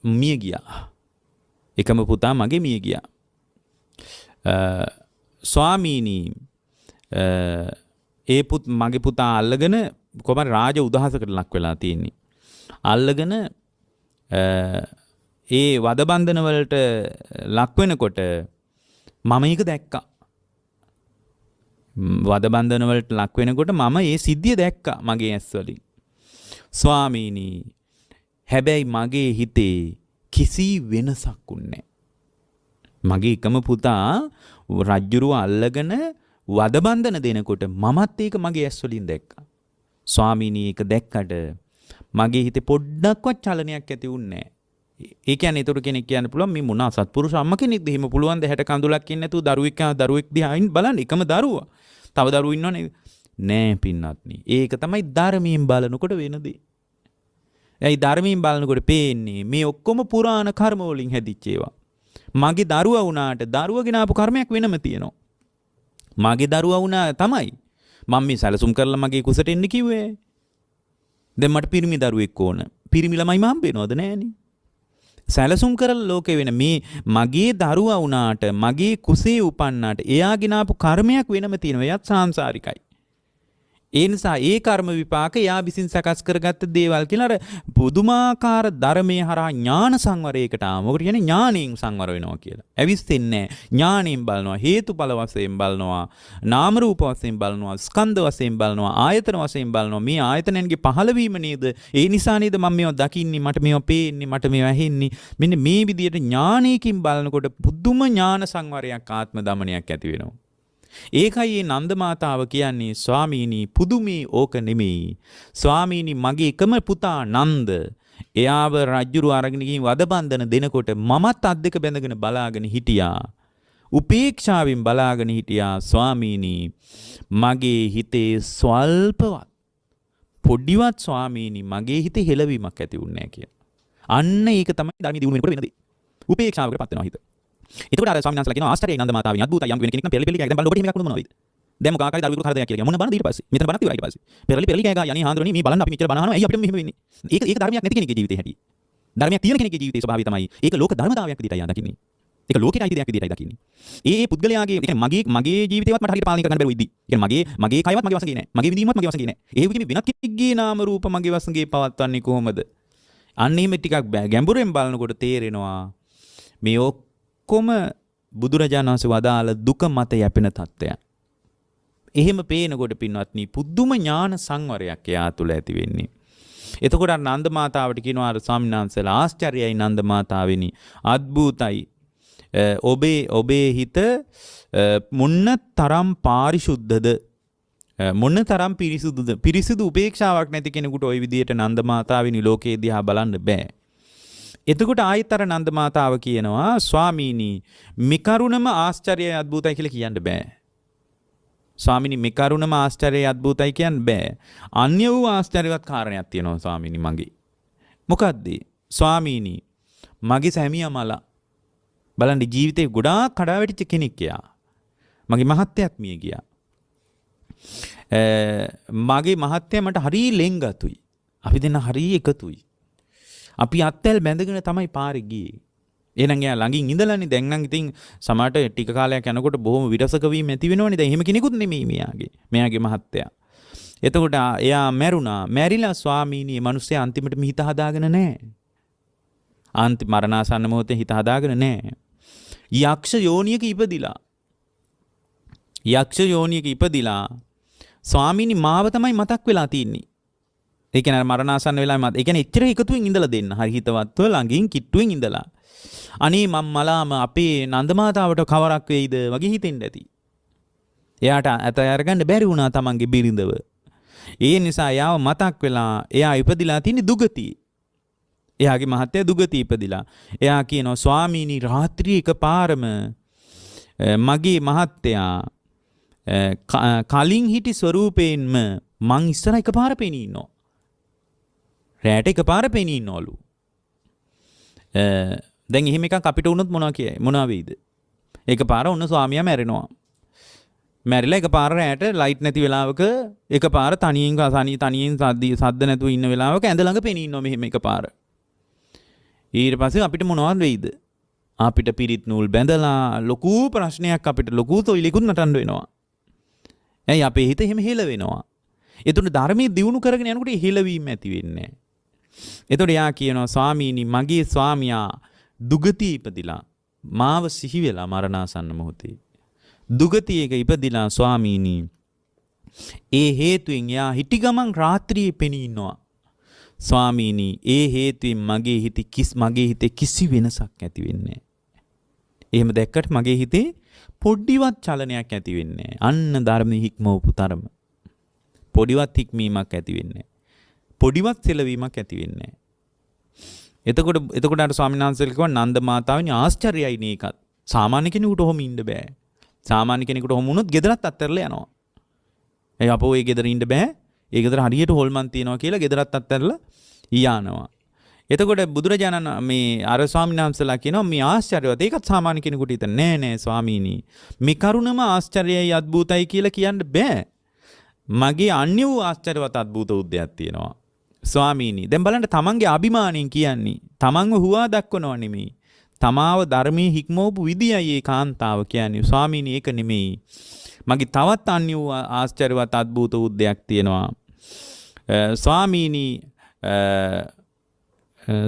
මිය ගියා. එකම පුතා මගේ මිය ගියා. ස්වාමීනි මගේ පුතා අල්ලගෙන කොහමද රාජ උදහසකට ලක් වෙලා තියෙන්නේ. අල්ලගෙන ඒ වද බන්ධන වලට ලක් වෙනකොට මම ඒක දැක්කා. වද බන්ධන වලට ලක් වෙනකොට මම ඒ සිද්ධිය දැක්කා මගේ ඇස් වලින්. ස්වාමීනි හැබැයි මගේ හිතේ කිසි වෙනසක් උන්නේ මගේ එකම පුතා රජ්ජුරුව අල්ලගෙන වද බන්ධන දෙනකොට මමත් ඒක මගේ ඇස් වලින් දැක්කා. ස්වාමීනි ඒක දැක්කට මගේ හිතේ පොඩ්ඩක්වත් චලනයක් ඇති වුන්නේ නැහැ. ඒ කියන්නේ ඒතර කෙනෙක් කියන්න පුළුවන් මේ මොන අසත්පුරුෂ අම්ම කෙනෙක්ද එහෙම පුළුවන් ද 60 කඳුලක් ඉන්නේ නැතුව දරුවෙක් දිහා බලන්න එකම දරුවා. තව දරුවෝ ඉන්නවනේ. නෑ පින්නත්නි. ඒක තමයි ධර්මයෙන් බලනකොට වෙනදී. ඇයි ධර්මයෙන් බලනකොට පේන්නේ මේ ඔක්කොම පුරාණ කර්ම වලින් හැදිච්ච ඒවා. මගේ දරුවා වුණාට දරුවගෙන ආපු කර්මයක් වෙනම තියෙනවා. මගේ දරුවා වුණා තමයි මම මේ සැලසුම් කරලා මගේ කුසට එන්න කිව්වේ. දැන් මට පිරිමි දරුවෙක් ඕන. පිරිමි ළමයි මම හම්බ වෙනවද නෑනේ. සැලසුම් කරලා ලෝකේ වෙන මේ මගේ දරුවා වුණාට මගේ කුසේ උපන්නාට එයාගෙන ආපු කර්මයක් වෙනම තියෙනවා. එයත් සාංශාරිකයි. ඒ නිසා ඒ කර්ම විපාක යා විසින් සකස් කරගත්ත දේවල් කියලා අර පුදුමාකාර ධර්මයේ හරහා ඥාන සංවරයකට ආව. මොකද කියන්නේ ඥාණයෙන් සංවර වෙනවා කියලා. ඇවිස්සෙන්නේ නැහැ. ඥාණයෙන් බලනවා. හේතුඵල වශයෙන් බලනවා. නාම රූප වශයෙන් බලනවා. ස්කන්ධ වශයෙන් බලනවා. ආයතන වශයෙන් බලනවා. මේ ආයතනයන්ගේ පහළවීම නේද? ඒ නිසා නේද මම මේවා දකින්නේ, මට මේවා පේන්නේ, මට මේවා ඇහෙන්නේ. මෙන්න මේ විදිහට ඥාණයකින් බලනකොට පුදුම ඥාන සංවරයක් ආත්ම දමනයක් ඇති වෙනවා. ඒකයි මේ නන්ද මාතාව කියන්නේ ස්වාමීනි පුදුමේ ඕක නෙමෙයි. ස්වාමීනි මගේ එකම පුතා නන්ද එයාව රජුරු අරගෙන ගිහින් වදබන්ධන දෙනකොට මමත් අත් දෙක බැඳගෙන බලාගෙන හිටියා. උපේක්ෂාවෙන් බලාගෙන හිටියා. ස්වාමීනි මගේ හිතේ ස්වල්පවත් පොඩිවත් ස්වාමීනි මගේ හිතේ හෙලවීමක් ඇති වුණේ නැහැ කියලා. අන්න ඒක තමයි ධර්මයේ දියුණු වෙනකොට වෙන දේ. උපේක්ෂාවකට පත් වෙනවා හිත. එතකොට අර ස්වාමීන් වහන්සේලා කියනවා ආශ්චර්යයි නන්ද මාතාවනි අද්භූතයි යම් වෙන කෙනෙක් නම් පෙරලි කෑ දැන් බලන්න ඔබට එහෙම එකක් මොනවද වෙයිද දැන් මොකක් හරි දරුවෙකුට හරදයක් කියලා මොන බණ ඊට පස්සේ මෙතන බණක් ඉවරයි ඊට පස්සේ පෙරලි කෑ ගා යන්නේ හාන්දරෝනි මේ බලන්න අපි මෙච්චර බණ අහනවා ඇයි අපිට මෙහෙම වෙන්නේ ඒක ධර්මයක් නැති කෙනෙක්ගේ ජීවිතේ හැටි ධර්මයක් තියෙන කෙනෙක්ගේ ජීවිතේ ස්වභාවය තමයි ඒක ලෝක ධර්මතාවයක් විදිහටයි යා දකින්නේ ඒක ලෝකෙට අයිති දෙයක් විදිහටයි දකින්නේ ඒ පුද්ගලයාගේ ඒ කියන්නේ මගේ ජීවිතේවත් මට හරියට පාලනය කරන්න බැරුව ඉද්දි ඒ කියන්නේ මගේ කයවත් මගේ වශයෙන් නෑ මගේ විඳීමවත් මගේ වශයෙන් නෑ ඒ විදිහේ වෙනත් කෙනෙක්ගේ නාම රූප මගේ වශයෙන් පවත්වන්නේ කොහොමද අන්න එහෙම ටිකක් ගැඹුරෙන් බලනකොට තේරෙනවා මේ ඔක්කොම බුදුරජාණන් වහන්සේ වදාළ දුක මත යැපෙන තත්ත්වයන්. එහෙම පේනකොට පින්වත්නි පුදුම ඥාන සංවරයක් එයා තුළ ඇති වෙන්නේ. එතකොට අර නන්ද මාතාවට කියනවා අර ස්වාමීන් වහන්සේලා ආශ්චර්යයි නන්ද මාතාවෙනි අද්භූතයි. ඔබේ හිත මොන්න තරම් පාරිශුද්ධද මොන්න තරම් පිරිසුදු උපේක්ෂාවක් නැති කෙනෙකුට ওই විදියට නන්ද මාතාවෙනි ලෝකේ දිහා බලන්න බෑ. එතකොට ආයතර නන්ද මාතාව කියනවා ස්වාමීනි මිකරුණම ආශ්චර්යයි අද්භූතයි කියලා කියන්න බෑ. ස්වාමීනි මිකරුණම ආශ්චර්යයි අද්භූතයි කියන්න බෑ. අන්‍ය වූ ආශ්චර්යවත් කාරණයක් තියෙනවා ස්වාමීනි මගේ. මොකද්ද? ස්වාමීනි මගේ සැමියා මලා බලන්න ජීවිතේ ගොඩාක් කඩාවැටිච්ච කෙනෙක් එයා. මගේ මහත්තයාත් මිය ගියා. මගේ මහත්තයා මට හරිය ලෙන්ගතුයි. අපි දෙන්න හරිය එකතුයි. අපි අත්වැල් බැඳගෙන තමයි පාරේ ගියේ. එහෙනම් එයා ළඟින් ඉඳලානේ දැන් නම් ඉතින් සමහරට ටික කාලයක් යනකොට බොහොම විරසක වීම ඇති වෙනවනේ. දැන් එහෙම කෙනෙකුත් නෙමෙයි මෙයාගේ මහත්තයා. එතකොට එයා මැරුණා. මැරිලා ස්වාමීනි මේ මිනිස්සයා අන්තිමට හිත හදාගෙන නැහැ. අන්තිම මරණාසන්න මොහොතේ හිත හදාගෙන නැහැ. යක්ෂ යෝනියක ඉපදිලා ස්වාමීනි මාව තමයි මතක් වෙලා තින්නේ. ඒ කියන්නේ මරණාසන්න වෙලාවේ මත ඒ කියන්නේ එච්චර එකතුවෙන් ඉඳලා දෙන්න. හරි හිතවත්ව ළඟින් කිට්ටුවෙන් ඉඳලා. අනේ මම මලාම අපේ නන්දමාතාවට කවරක් වෙයිද වගේ හිතෙන්න ඇති. එයාට අත අරගන්න බැරි වුණා තමන්ගේ බිරිඳව. ඒ නිසා එයාව මතක් වෙලා එයා ඉපදිලා තින්නේ දුගතියේ. එයාගේ මහත්තයා දුගතිය ඉපදිලා. එයා කියනවා ස්වාමීනි රාත්‍රියේ එකපාරම මගේ මහත්තයා කලින් හිටි ස්වරූපයෙන්ම මං ඉස්සර එකපාර පෙනී ඉන්නවා. රැට එකපාර පෙනී ඉන්නවලු. දැන් එහෙම එකක් අපිට වුණොත් මොනවා වෙයිද? එකපාර ඔන්න ස්වාමියා මැරෙනවා. මැරිලා එකපාර රැට ලයිට් නැති වෙලාවක එකපාර තනියෙන් සද්ද නැතුව ඉන්න වෙලාවක ඇඳ ළඟ පෙනී ඉන්නවා මෙහෙම එකපාර. ඊට පස්සේ අපිට මොනවද වෙයිද? අපිට පිරිත් නූල් බැඳලා ලොකු ප්‍රශ්නයක් අපිට ලොකු තොইলකුත් නටන්න වෙනවා. ඇයි අපේ හිත එහෙම හෙල වෙනවා. එතකොට ධර්මයේ දියුණු කරගෙන යනකොට හෙලවීම ඇති වෙන්නේ නැහැ. එතකොට යා කියනවා ස්වාමීනි මගේ ස්වාමියා දුගතිය ඉපදිලා මාව සිහි වෙලා මරණාසන්න මොහොතේ දුගතියක ඉපදිලා ස්වාමීනි ඒ හේතුවෙන් යා හිටි ගමන් රාත්‍රියේ පෙනී ඉන්නවා. ස්වාමීනි ඒ හේතුවෙන් මගේ හිතේ කිසි වෙනසක් ඇති වෙන්නේ නැහැ. එහෙම දැක්කට මගේ හිතේ පොඩ්ඩිවත් චලනයක් ඇති වෙන්නේ නැහැ. අන්න ධර්මයේ හික්මවපු තරම. පොඩිවත් හික්මීමක් ඇති වෙන්නේ නැහැ. පොඩිවත් සෙලවීමක් ඇති වෙන්නේ නැහැ. එතකොට අර ස්වාමීන් වහන්සේලා කිව්වා නන්ද මාතාවනි ආශ්චර්යයි නේකත්. සාමාන්‍ය කෙනෙකුට ඔහොම ඉන්න බෑ. සාමාන්‍ය කෙනෙකුට ඔහොම වුණොත් ගෙදරත් අත්හැරලා යනවා. ඒ අපෝ ඒ ගෙදර ඉන්න බෑ. ඒ ගෙදර හරියට හොල්මන් තියනවා කියලා ගෙදරත් අත්හැරලා යනවා. එතකොට බුදුරජාණන් මේ අර ස්වාමීන් වහන්සේලා කියනවා මේ ආශ්චර්යවත් ඒකත් සාමාන්‍ය කෙනෙකුට හිතන්න නෑ ස්වාමීනි. මේ කරුණම ආශ්චර්යයි අද්භූතයි කියලා කියන්න බෑ. මගේ අන්‍ය වූ ආශ්චර්යවත් අද්භූත උද්දයක් තියෙනවා. ස්වාමීනි දැන් බලන්න තමන්ගේ අභිමාණයෙන් කියන්නේ තමන්ව හුවා දක්වනව නෙමෙයි. තමාව ධර්මයේ හික්මවපු විදියයි ඒ කාන්තාව කියන්නේ. ස්වාමීනි ඒක නෙමෙයි. මගේ තවත් අන්‍ය වූ ආශ්චර්යවත් අద్భుත වූ දෙයක් තියෙනවා.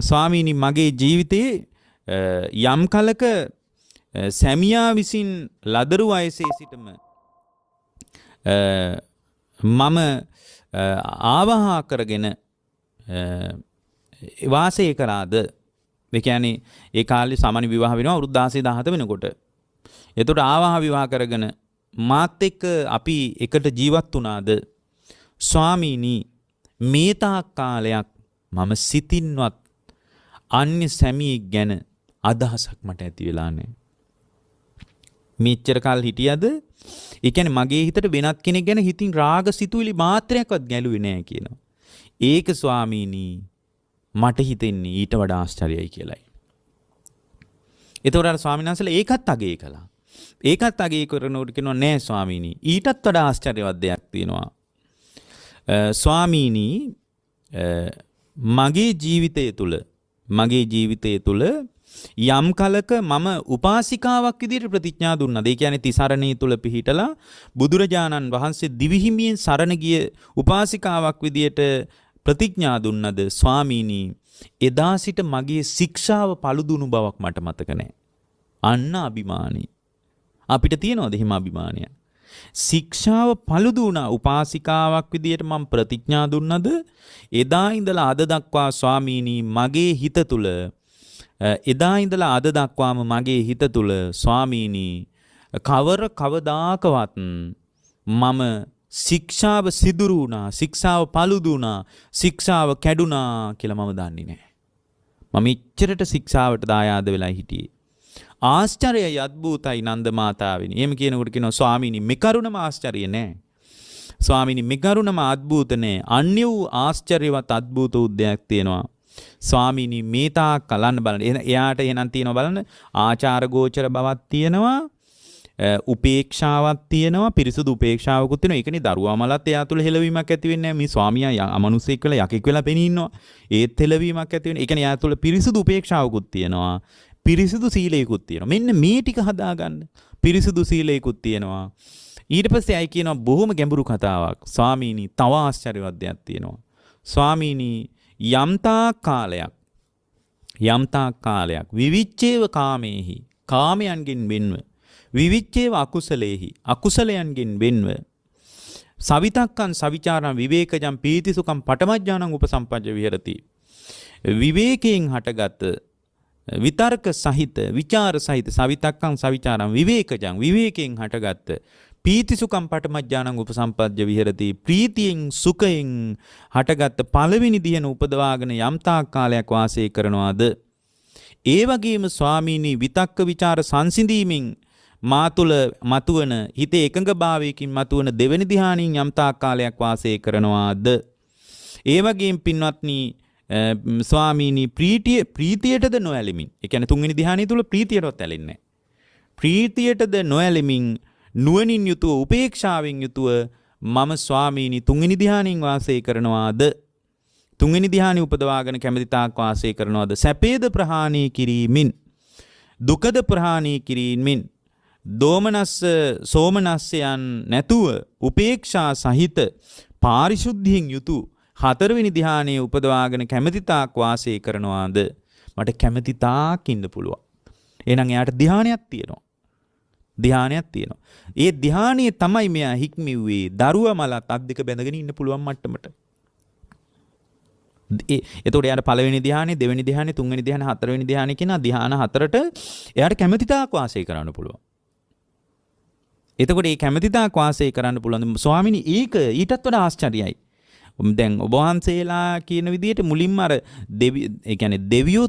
ස්වාමීනි මගේ ජීවිතයේ යම් කලක සැමියා විසින් ලදරු වයසේ සිටම මම ආවහා කරගෙන වාසය කරාද. ඒ කියන්නේ ඒ කාලේ සාමාන්‍ය විවාහ වෙනවා අවුරුදු 16 17 වෙනකොට. එතකොට ආවහා විවාහ කරගෙන මාත් එක්ක අපි එකට ජීවත් වුණාද. ස්වාමීනි මේ තාක් කාලයක් මම සිතින්වත් අන්‍ය සැමියෙක් ගැන අදහසක් මට ඇති වෙලා නැහැ. මෙච්චර කාල හිටියද? ඒ කියන්නේ මගේ හිතට වෙනත් කෙනෙක් ගැන හිතින් රාග සිතුවිලි මාත්‍රයක්වත් ගැලුවේ නැහැ කියනවා. ඒක ස්වාමීනි මට හිතෙන්නේ ඊට වඩා ආශ්චර්යයි කියලායි. ඒතකොට අර ස්වාමීන් වහන්සේලා ඒකත් අගය කළා. ඒකත් අගය කරනකොට කියනවා නෑ ස්වාමීනි ඊටත් වඩා ආශ්චර්යවත් දෙයක් තියෙනවා. ස්වාමීනි මගේ ජීවිතය තුළ යම් කලක මම උපාසිකාවක් විදිහට ප්‍රතිඥා දුන්නා. ඒ කියන්නේ තිසරණේ තුල පිහිටලා බුදුරජාණන් වහන්සේ දිවිහිමියෙන් සරණ ගිය උපාසිකාවක් විදිහට ප්‍රතිඥා දුන්නද ස්වාමීනි එදා සිට මගේ ශික්ෂාව පළුදුණු බවක් මට මතක නැහැ. අන්න අභිමානයි. අපිට තියනවද එහෙම අභිමානය? ශික්ෂාව පළුදුණා උපාසිකාවක් විදිහට මම ප්‍රතිඥා දුන්නද එදා ඉඳලා අද දක්වා ස්වාමීනි මගේ හිත තුල එදා ඉඳලා අද දක්වාම මගේ හිත තුල ස්වාමීනි කවදාකවත් මම ශික්ෂාව සිදුරු වුණා, ශික්ෂාව පළුදු වුණා, ශික්ෂාව කැඩුනා කියලා මම දන්නේ නැහැ. මම ඉච්චරට ශික්ෂාවට දායාද වෙලා හිටියේ. ආශ්චර්යයි අද්භූතයි නන්ද මාතාවෙනි. එහෙම කියනකොට කියනවා ස්වාමීනි මේ කරුණම ආශ්චර්ය නෑ. ස්වාමීනි මේ කරුණම අද්භූත නෑ. අන්‍ය වූ ආශ්චර්යවත් අද්භූත උද්දයක් තියෙනවා. ස්වාමීනි මේ තාක් කලන්න බලන්න. එයාට එහෙනම් තියෙනවා බලන්න ආචාර ගෝචර බවක් තියෙනවා. උපේක්ෂාවක් තියෙනවා. පිරිසුදු උපේක්ෂාවකුත් තියෙනවා. ඒකනේ දරුවා මලත් එයා තුළ හෙලවීමක් ඇති වෙන්නේ නැහැ. මේ ස්වාමියා අමනුස්සයෙක් වෙලා යකෙක් වෙලා පෙනී ඉන්නවා. ඒත් හෙලවීමක් ඇති වෙන්නේ. ඒ කියන්නේ එයා තුළ පිරිසුදු උපේක්ෂාවකුත් තියෙනවා. පිරිසුදු සීලයකුත් තියෙනවා. මෙන්න මේ ටික හදාගන්න. පිරිසුදු සීලයකුත් තියෙනවා. ඊට පස්සේ අය කියනවා බොහොම ගැඹුරු කතාවක්. ස්වාමීනි තව ආශ්චර්යවත් දෙයක් තියෙනවා. ස්වාමීනි යම්තා කාලයක් විවිච්ඡේව කාමේහි කාමයන්ගෙන් වෙන්ව විවිච්ඡේව අකුසලේහි අකුසලයන්ගෙන් වෙන්ව සවිතක්කං සවිචාරං විවේකජං පීතිසුඛං පඨමඥානං උපසම්පජ්ජ විහෙරති. විවේකයෙන් හටගත් විතර්ක සහිත විචාර සහිත සවිතක්කං සවිචාරං විවේකජං විවේකයෙන් හටගත් පීතිසුඛං පඨමඥානං උපසම්පජ්ජ විහෙරති. ප්‍රීතියෙන් සුඛයෙන් හටගත් පළවෙනි දින උපදවාගෙන යම් තාක් කාලයක් වාසය කරනවාද ඒ වගේම ස්වාමීනි විතක්ක විචාර සංසිඳීමෙන් මා තුළ මතුවන හිතේ එකඟභාවයකින් මතුවන දෙවෙනි ධ්‍යානයෙන් යම් තාක් කාලයක් වාසය කරනවාද ඒ වගේම පින්වත්නි ස්වාමීනි ප්‍රීතියටද නොඇලෙමින්. ඒ කියන්නේ තුන්වෙනි ධ්‍යානය තුල ප්‍රීතියටවත් ඇලෙන්නේ නැහැ. ප්‍රීතියටද නොඇලෙමින් නුවණින් යුතුව උපේක්ෂාවෙන් යුතුව මම ස්වාමීනි තුන්වෙනි ධ්‍යානෙන් වාසය කරනවාද තුන්වෙනි ධ්‍යානෙ උපදවාගෙන කැමැති තාක් වාසය කරනවාද සැපේද ප්‍රහාණය කිරීමෙන් දුකද ප්‍රහාණය කිරීමෙන් දෝමනස්ස සෝමනස්සයන් නැතුව උපේක්ෂා සහිත පාරිශුද්ධියෙන් යුතු හතරවෙනි ධ්‍යානයේ උපදවාගෙන කැමැති තාක් වාසය කරනවාද මට කැමැති තාක් ඉන්න පුළුවන්. එහෙනම් එයාට ධ්‍යානයක් තියෙනවා. ඒ ධ්‍යානයේ තමයි මෙයා හික්මෙව්වේ දරුවා මලත් අත් දෙක බැඳගෙන ඉන්න පුළුවන් මට්ටමට. එතකොට එයාට පළවෙනි ධ්‍යානෙ, දෙවෙනි ධ්‍යානෙ, තුන්වෙනි ධ්‍යානෙ, හතරවෙනි ධ්‍යානෙ කියන ධ්‍යාන හතරට එයාට කැමැති තාක් වාසය කරන්න පුළුවන්. එතකොට මේ කැමැති තාක් වාසය කරන්න පුළුවන්. ස්වාමීනි ඒක ඊටත් වඩා ආශ්චර්යයි. දැන් ඔබ වහන්සේලා කියන විදිහට මුලින්ම අර ඒ කියන්නේ දෙවියෝ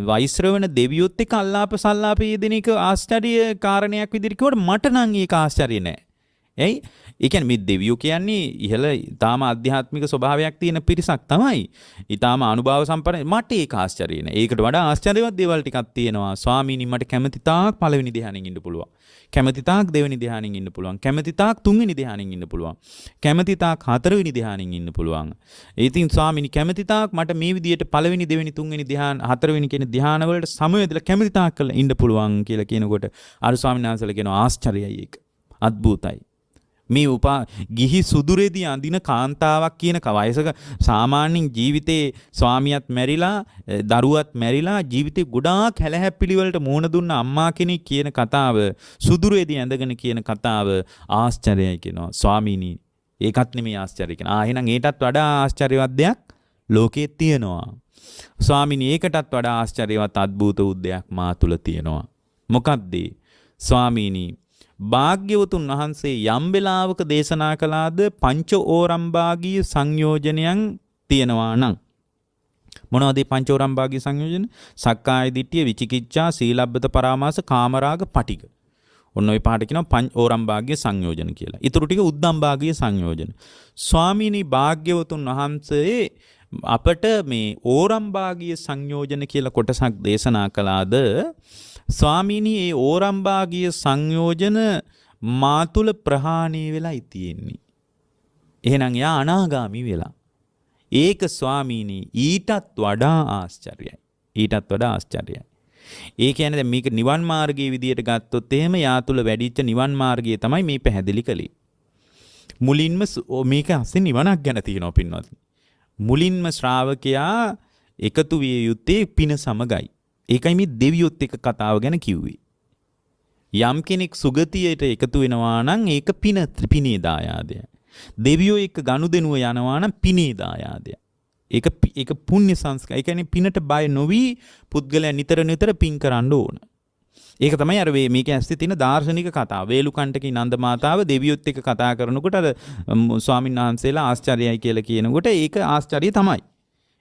වෛශ්‍රවණ දෙවියොත් එක්ක අල්ලාප සල්ලාප යෙදෙන එක ආශ්චර්ය කාරණයක් විදිහට කිව්වට මට නම් ඒක ආශ්චර්ය නෑ. ඇයි? ඒ කියන්නේ මේ දෙවියෝ කියන්නේ ඉහළ ඊටාම ආධ්‍යාත්මික ස්වභාවයක් තියෙන පිරිසක් තමයි. ඊටාම අනුභව සම්පන්න. මට ඒක ආශ්චර්යයි නෑ. ඒකට වඩා ආශ්චර්යවත් දේවල් ටිකක් තියෙනවා. ස්වාමීනි මට කැමති තාක් පළවෙනි ධ්‍යානෙන් ඉන්න පුළුවන්. කැමති තාක් දෙවෙනි ධ්‍යානෙන් ඉන්න පුළුවන්. කැමති තාක් තුන්වෙනි ධ්‍යානෙන් ඉන්න පුළුවන්. කැමති තාක් හතරවෙනි ධ්‍යානෙන් ඉන්න පුළුවන්. ඉතින් ස්වාමීනි කැමති තාක් මට මේ විදියට පළවෙනි දෙවෙනි තුන්වෙනි ධ්‍යාන හතරවෙනි කියන ධ්‍යාන වලට සමවැදලා කැමති තාක් කරලා ඉන්න පුළුවන් කියලා කියනකොට අර ස්වාමීන් වහන්සේලා කියනවා ආශ්චර්යයි ඒක. අద్භූතයි. මේ ගිහි සුදුරේදී අඳින කාන්තාවක් කියන වයසක සාමාන්‍යයෙන් ජීවිතේ ස්වාමියාත් මැරිලා දරුවත් මැරිලා ජීවිතේ ගොඩාක් හැලහැප්පිලි වලට මුහුණ දුන්න අම්මා කෙනෙක් කියන කතාව සුදුරේදී ඇඳගෙන කියන කතාව ආශ්චර්යයි කියනවා ස්වාමීනි. ඒකත් නෙමෙයි ආශ්චර්ය කියන. එහෙනම් ඊටත් වඩා ආශ්චර්යවත් දෙයක් ලෝකේ තියෙනවා. ස්වාමීනි ඒකටත් වඩා ආශ්චර්යවත් අద్භූත උද්දයක් මා තුල තියෙනවා. මොකක්ද? ස්වාමීනි භාග්‍යවතුන් වහන්සේ යම් වෙලාවක දේශනා කළාද පංච ඕරම්භාගීය සංයෝජනයන් තියෙනවා නම් මොනවද මේ පංච ඕරම්භාගීය සංයෝජන? සක්කාය දිට්ඨිය, විචිකිච්ඡා, සීලබ්බත පරාමාස, කාමරාග, පටිඝ. ඔන්න ඔය පහට කියනවා පංච ඕරම්භාගීය සංයෝජන කියලා. ඊටු ටික උද්දම්භාගීය සංයෝජන. ස්වාමීනි භාග්‍යවතුන් වහන්සේ අපට මේ ඕරම්භාගීය සංයෝජන කියලා කොටසක් දේශනා කළාද? ස්වාමීනි ඒ ඕරම්භාගීය සංයෝජන මා තුල ප්‍රහාණය වෙලායි තියෙන්නේ. එහෙනම් යා අනාගාමි වෙලා. ඒක ස්වාමීනි ඊටත් වඩා ආශ්චර්යයි. ඊටත් වඩා ආශ්චර්යයි. ඒ කියන්නේ දැන් මේක නිවන් මාර්ගයේ විදියට ගත්තොත් එහෙම යා තුල වැඩිච්ච නිවන් මාර්ගය තමයි මේ පැහැදිලි කළේ. මුලින්ම මේක අස්සේ නිවනක් ගැන තියෙනවා පින්වත්. මුලින්ම ශ්‍රාවකයා එකතු විය යුත්තේ පින සමගයි. ඒකයි මේ දෙවියොත් එක්ක කතාව ගැන කිව්වේ. යම් කෙනෙක් සුගතියට එකතු වෙනවා නම් ඒක පිනේ දායාදය. දෙවියෝ එක්ක ගනුදෙනුව යනවා නම් පිනේ දායාදය. ඒක පුණ්‍ය සංස්කාරය. ඒ කියන්නේ පිනට බය නොවි පුද්ගලයා නිතර පින් කරන්න ඕන. ඒක තමයි අර මේක ඇස්සේ තියෙන දාර්ශනික කතාව. වේලුකණ්ඨකී නන්ද මාතාව දෙවියොත් එක්ක කතා කරනකොට අර ස්වාමීන් වහන්සේලා ආශ්චර්යයි කියලා කියනකොට ඒක ආශ්චර්යය තමයි.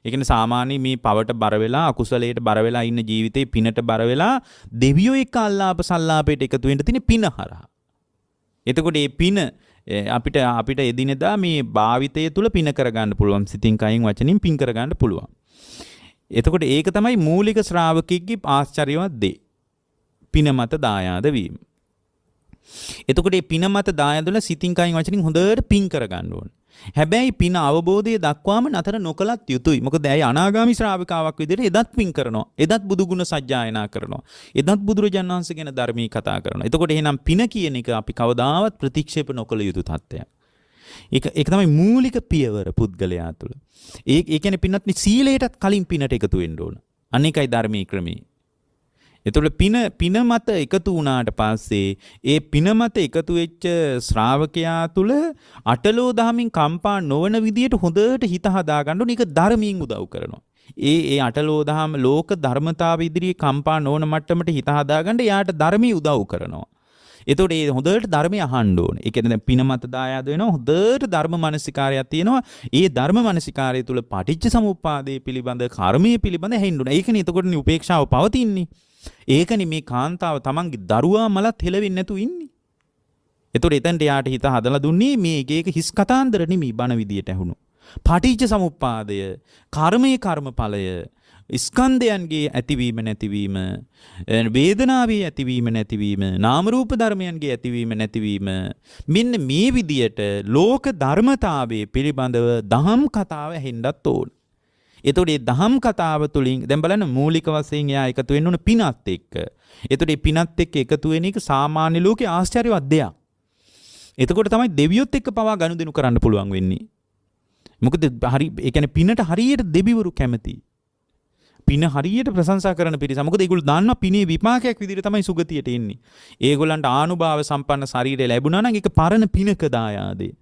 ඒ කියන්නේ සාමාන්‍ය මේ පවට බර වෙලා අකුසලයට බර වෙලා ඉන්න ජීවිතේ පිනට බර වෙලා දෙවියෝ එක්ක අල්ලාප සල්ලාපයට එකතු වෙන්න තියෙන පින හරහා. එතකොට මේ පින අපිට එදිනෙදා මේ භාවිතය තුල පින කරගන්න පුළුවන්. සිතින් කයින් වචනින් පින් කරගන්න පුළුවන්. එතකොට ඒක තමයි මූලික ශ්‍රාවකෙක්ගේ ආශ්චර්යවත් දේ. පින මත දායාද වීම. එතකොට මේ පින මත දායාද වල සිතින් කයින් වචනින් හොඳට පින් කරගන්න ඕන. හැබැයි පින අවබෝධය දක්වාම නතර නොකලත් යුතුයි. මොකද ඇයි අනාගාමි ශ්‍රාවකාවක් විදිහට එදත් පින් කරනවා. එදත් බුදු ගුණ සජ්ජායනා කරනවා. එදත් බුදුරජාණන් වහන්සේ ගැන ධර්මී කතා කරනවා. එතකොට එහෙනම් පින කියන එක අපි කවදාවත් ප්‍රතික්ෂේප නොකළ යුතු තත්ත්වයක්. ඒක තමයි මූලික පියවර පුද්ගලයා තුළ. ඒ කියන්නේ පින්නත් සීලයටත් කලින් පිනට එකතු වෙන්න ඕන. අනේකයි ධර්මී ක්‍රමී. එතකොට පින මත එකතු වුණාට පස්සේ ඒ පින මත එකතු වෙච්ච ශ්‍රාවකයා තුල අටලෝ දහමින් කම්පා නොවන විදියට හොඳට හිත හදා ගන්න ඕනේ. ඒක ධර්මයෙන් උදව් කරනවා. ඒ අටලෝ දහම ලෝක ධර්මතාව ඉදිරියේ කම්පා නොවන මට්ටමට හිත හදා ගන්න යාට ධර්මී උදව් කරනවා. එතකොට ඒ හොඳට ධර්මය අහන්න ඕනේ. ඒ කියන්නේ දැන් පින මත දායාද වෙනවා. හොඳට ධර්ම මනසිකාරයක් තියෙනවා. ඒ ධර්ම මනසිකාරය තුල පටිච්ච සමුප්පාදයේ පිළිබඳ කර්මයේ පිළිබඳ ඇහෙන්න ඕනේ. ඒකනේ එතකොටනේ උපේක්ෂාව පවතින්නේ. ඒකනේ මේ කාන්තාව තමන්ගේ දරුවා මලත් හෙලවෙන්නේ නැතුව ඉන්නේ. එතකොට එතනට යාට හිත හදලා දුන්නේ මේ එක හිස් කතාන්දර නෙමෙයි බණ විදියට ඇහුණු. පටිච්ච සමුප්පාදය, කර්මයේ කර්මඵලය, ස්කන්ධයන්ගේ ඇතිවීම නැතිවීම, වේදනාවේ ඇතිවීම නැතිවීම, නාම රූප ධර්මයන්ගේ ඇතිවීම නැතිවීම, මෙන්න මේ විදියට ලෝක ධර්මතාවයේ පිළිබඳව දහම් කතාව ඇහෙන්නත් ඕන. එතකොට මේ දහම් කතාව තුළින් දැන් බලන්න මූලික වශයෙන් එයා එකතු වෙන්න ඕන පිනත් එක්ක. එතකොට මේ පිනත් එක්ක එකතු වෙන එක සාමාන්‍ය ලෝකේ ආශ්චර්යවත් දෙයක්. එතකොට තමයි දෙවියොත් එක්ක පවා ගනුදෙනු කරන්න පුළුවන් වෙන්නේ. මොකද ඒ කියන්නේ පිනට හරියට දෙවිවරු කැමති. පින හරියට ප්‍රශංසා කරන පිරිස. මොකද ඒගොල්ලෝ දන්නවා පිනේ විපාකයක් විදිහට තමයි සුගතියට එන්නේ. ඒගොල්ලන්ට ආනුභාව සම්පන්න ශරීරය ලැබුණා නම් ඒක පරණ පිනක දායාදේ.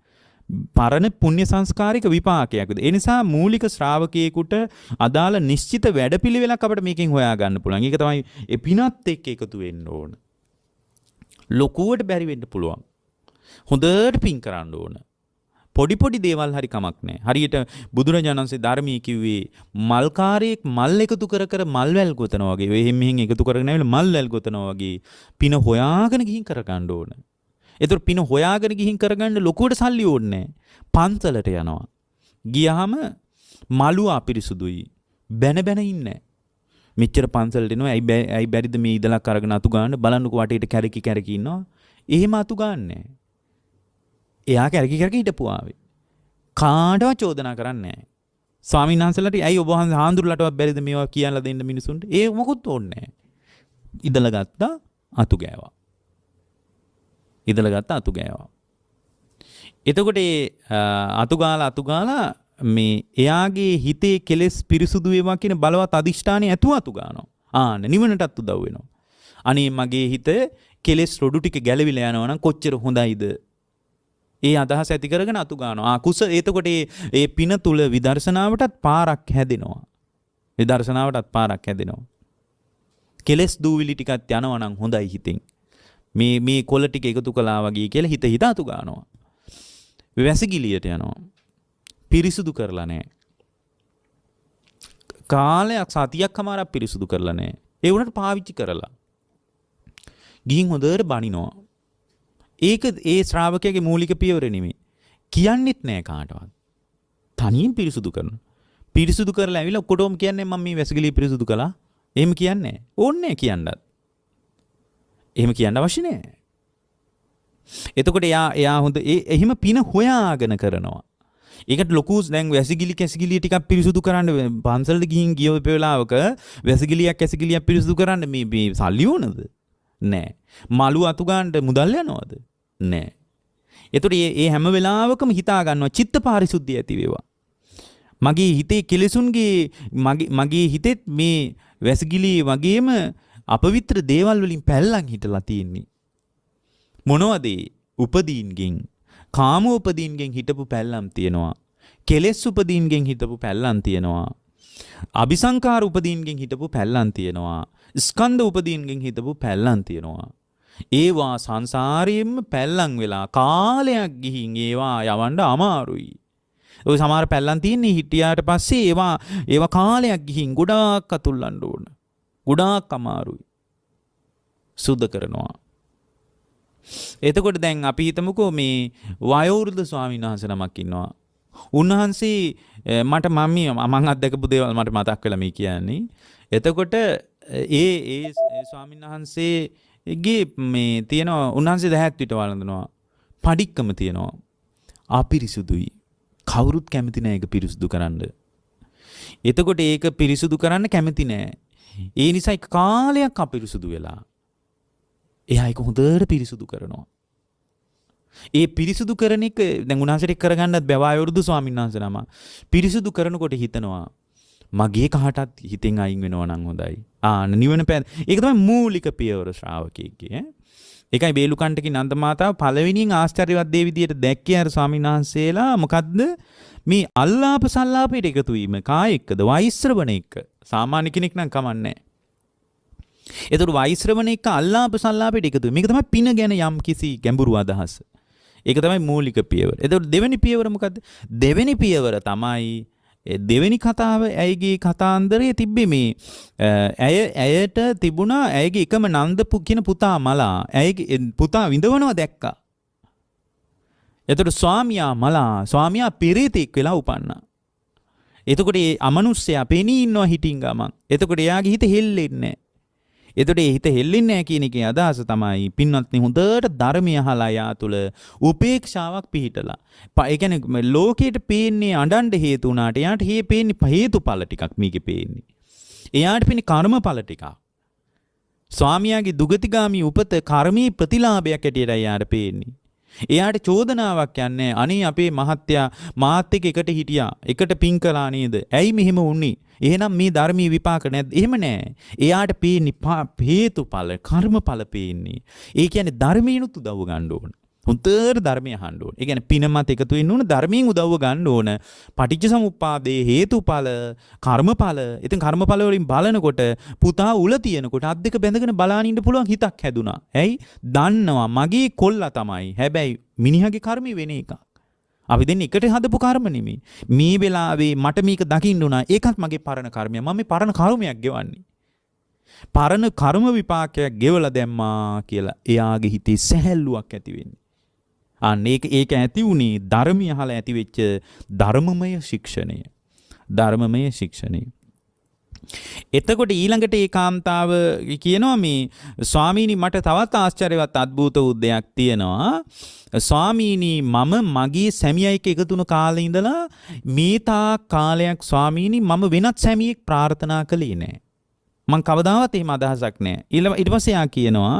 පරණ පුණ්‍ය සංස්කාරික විපාකයක්. ඒ නිසා මූලික ශ්‍රාවකයෙකුට අදාළ නිශ්චිත වැඩපිළිවෙලක් අපිට මේකෙන් හොයා ගන්න පුළුවන්. ඒක තමයි ඒ පිනත් එක්ක එකතු වෙන්න ඕන. ලොකුවට බැරි වෙන්න පුළුවන්. හොඳට පින් කරන්න ඕන. පොඩි දේවල් හරි කමක් නැහැ. හරියට බුදුරජාණන් වහන්සේ ධර්මයේ කිව්වේ මල්කාරයෙක් මල් එකතු කර මල් වැල් ගොතනවා වගේ. එහෙන් මෙහෙන් එකතු කරගෙන ආවිල මල් වැල් ගොතනවා වගේ පින හොයාගෙන ගිහින් කර ගන්න ඕන. ඒතර පින හොයාගෙන ගිහින් කරගන්න ලොකුවට සල්ලි ඕනේ නැහැ. පන්සලට යනවා. ගියාම මලුව අපිරිසුදුයි. බැන බැන ඉන්නේ. මෙච්චර පන්සලට එනවා. ඇයි බැරිද මේ ඉදලක් අරගෙන අතු ගන්න බලන්නකෝ වටේට කැරකි කැරකි ඉන්නවා. එහෙම අතු ගන්නෑ. එයා කැරකි කැරකි හිටපුවාවේ. කාටවත් චෝදනා කරන්නේ නැහැ. ස්වාමීන් වහන්සේලාට ඇයි ඔබ වහන්සේ හාඳුරුලටවත් බැරිද මේවා කියලා දෙන්න මිනිසුන්ට? ඒ මොකුත් ඕනේ නැහැ. ඉදලා ගත්තා අතු ගෑවා. ඉදලා ගත්තා අතු ගෑවා. එතකොට අතු ගාලා මේ එයාගේ හිතේ කෙලෙස් පිරිසුදු වේවා කියන බලවත් අදිෂ්ඨානය ඇතුව අතු ගන්නවා. ආන්න නිවනටත් උදව් වෙනවා. අනේ මගේ හිත කෙලෙස් රොඩු ටික ගැලවිලා යනවා නම් කොච්චර හොඳයිද? ඒ අදහස ඇති කරගෙන අතු ගන්නවා. එතකොට ඒ පින තුල විදර්ශනාවටත් පාරක් හැදෙනවා. විදර්ශනාවටත් පාරක් හැදෙනවා. කෙලෙස් දූවිලි ටිකක් යනවා නම් හොඳයි හිතෙන්. මේ කොළ ටික එකතු කළා වගේ කියලා හිත අතු ගන්නවා. වැසිකිළියට යනවා. පිරිසුදු කරලා නැහැ. කාලයක් සතියක් හමාරක් පිරිසුදු කරලා නැහැ. ඒ උනට පාවිච්චි කරලා. ගිහින් හොඳට බනිනවා. ඒක ඒ ශ්‍රාවකයාගේ මූලික පියවර නෙමෙයි. කියන්නෙත් නෑ කාටවත්. තනියෙන් පිරිසුදු කරනවා. පිරිසුදු කරලා ඇවිල්ලා ඔක්කොටම කියන්නේ මම මේ වැසිකිළිය පිරිසුදු කළා. එහෙම කියන්නේ නෑ. ඕන්නේ කියන්නත්. එහෙම කියන්න අවශ්‍ය නෑ. එතකොට එයා හොඳ එහෙම පින හොයාගෙන කරනවා. ඒකට ලොකු දැන් වැසිකිලි කැසිකිලිය ටිකක් පිරිසුදු කරන්න පන්සලට ගිහින් ගිය වෙලාවක වැසිකිලියක් කැසිකිලියක් පිරිසුදු කරන්න මේ සල්ලි ඕනද? නෑ. මලු අතු ගන්නට මුදල් යනවද? නෑ. ඒතකොට මේ හැම වෙලාවකම හිතා ගන්නවා චිත්ත පාරිශුද්ධිය ඇති වේවා. මගේ හිතේ කෙලෙසුන්ගේ මගේ හිතෙත් මේ වැසිකිලි වගේම අපවිත්‍ර දේවල් වලින් පැල්ලන් හිටලා තියෙන්නේ. මොනවද? උපදීන්ගෙන් කාම උපදීන්ගෙන් හිටපු පැල්ලම් තියෙනවා. කෙලෙස් උපදීන්ගෙන් හිටපු පැල්ලම් තියෙනවා. අபிසංකාර උපදීන්ගෙන් හිටපු පැල්ලම් තියෙනවා. ස්කන්ධ උපදීන්ගෙන් හිටපු පැල්ලම් තියෙනවා. ඒවා සංසාරයෙන්ම පැල්ලම් වෙලා කාලයක් ගිහින් ඒවා යවන්න අමාරුයි. ඔය සමහර පැල්ලම් තියෙන්නේ හිටියාට පස්සේ ඒවා කාලයක් ගිහින් ගොඩාක් අතුල්ලන්න ඕන. ගොඩාක් අමාරුයි. සුද්ධ කරනවා. එතකොට දැන් අපි හිතමුකෝ මේ වයෝවෘද්ධ ස්වාමීන් වහන්සේ නමක් ඉන්නවා. උන්වහන්සේ මට මම අත්දකපු දේවල් මට මතක් වෙලා මේ කියන්නේ. එතකොට ඒ ස්වාමීන් වහන්සේගේ මේ තියෙන උන්වහන්සේ දහත් පිට වළඳනවා. පඩික්කම තියෙනවා. අපිරිසුදුයි. කවුරුත් කැමති නැහැ ඒක පිරිසුදු කරන්න. එතකොට ඒක පිරිසුදු කරන්න කැමති නැහැ. ඒ නිසා කාලයක් අපිරිසුදු වෙලා එයා ඒක හොඳට පිරිසුදු කරනවා. ඒ පිරිසුදු කරන එක දැන් උන්වහන්සේට කරගන්නත් බෑ වයෝවෘද්ධ ස්වාමීන් වහන්සේ නම. පිරිසුදු කරනකොට හිතනවා මගේ කහටත් හිතෙන් අයින් වෙනවා නම් හොඳයි. නිවන ඒක තමයි මූලික පියවර ශ්‍රාවකයෙක්ගේ. ඒකයි බේලුකණ්ඨකේ නන්ද මාතාව පළවෙනියෙන් ආශ්චර්යවත් දේ විදියට දැක්කේ අර ස්වාමීන් වහන්සේලා මොකද්ද? මේ අල්ලාප සල්ලාපයට එකතු වීම කාය එක්කද වෛශ්‍රවණ එක්ක. සාමාන්‍ය කෙනෙක් නම් කමන්නේ. ඒතර වෛශ්‍රවණ එක්ක අල්ලාප සල්ලාපයට එකතු වීම. මේක තමයි පින ගැන යම් කිසි ගැඹුරු අදහස. ඒක තමයි මූලික පියවර. එතකොට දෙවෙනි පියවර මොකද්ද? දෙවෙනි පියවර තමයි දෙවෙනි කතාව ඇයිගේ කතාන්දරයේ තිබ්බේ මේ ඇයට තිබුණා ඇයගේ එකම නන්දපු කියන පුතා මලා ඇයගේ පුතා විඳවනවා දැක්කා. එතකොට ස්වාමියා පෙරේතෙක් වෙලා උපන්නා. එතකොට ඒ අමනුෂ්‍යයා පෙනී ඉන්නවා හිටින් ගමන්. එතකොට එයාගේ හිත හෙල්ලෙන්නේ නැහැ. එතකොට ඒ හිත හෙල්ලෙන්නේ නැහැ කියන එකේ අදහස තමයි පින්වත්නි හොඳට ධර්මය අහලා යා තුල උපේක්ෂාවක් පිහිටලා. ඒ කියන්නේ ලෝකයට පේන්නේ අඬන්න හේතු වුණාට එයාට පේන්නේ හේතුඵල ටිකක් මේකේ පේන්නේ. එයාට පේන්නේ කර්මඵල ටිකක්. ස්වාමියාගේ දුගතිගාමී උපත කර්මී ප්‍රතිලාභයක් ඇටියට එයාට පේන්නේ. එයාට චෝදනාවක් යන්නේ අනේ අපේ මහත්තයා මාත් එකට හිටියා එකට පින් කළා නේද? ඇයි මෙහෙම වුනේ? එහෙනම් මේ ධර්මී විපාක නැද්ද? එහෙම නෑ. එයාට පේන්නේ හේතුඵල කර්මඵල පේන්නේ. ඒ කියන්නේ ධර්මයෙන්ුත් උදව් ගන්න ඕන. හොඳට ධර්මය අහන්න ඕන. ඒ කියන්නේ පින මත එකතු වෙන්න ඕන ධර්මයෙන් උදව් ගන්න ඕන. පටිච්චසමුප්පාදේ හේතුඵල කර්මඵල. ඉතින් කර්මඵල වලින් බලනකොට පුතා උල තියෙනකොට අත් දෙක බැඳගෙන බලාගෙන ඉන්න පුළුවන් හිතක් හැදුනා. ඇයි? දන්නවා මගේ කොල්ලා තමයි. හැබැයි මිනිහාගේ කර්මය වෙන එකක්. අපි දෙන්නේ එකට හදපු කර්ම නෙමෙයි. මේ වෙලාවේ මට මේක දකින්න උනා. ඒකත් මගේ පරණ කර්මය. මම මේ පරණ කර්මයක් ගෙවන්නේ. පරණ කර්ම විපාකයක් ගෙවලා දැම්මා කියලා එයාගේ හිතේ සැහැල්ලුවක් ඇති වෙන්නේ. අන්න ඒක ඇති වුණේ ධර්මය අහලා ඇති වෙච්ච ධර්මමය ශික්ෂණය. ධර්මමය ශික්ෂණය. එතකොට ඊළඟට ඒ කාන්තාව කියනවා මේ ස්වාමීනි මට තවත් ආශ්චර්යවත් අద్భుත උද්දයක් තියෙනවා. ස්වාමීනි මම මගේ සැමියා එක්ක එකතු වුණ කාලේ ඉඳලා මේ තාක් කාලයක් ස්වාමීනි මම වෙනත් සැමියෙක් ප්‍රාර්ථනා කළේ නෑ. මං කවදාවත් එහෙම අදහසක් නෑ. ඊට පස්සේ යා කියනවා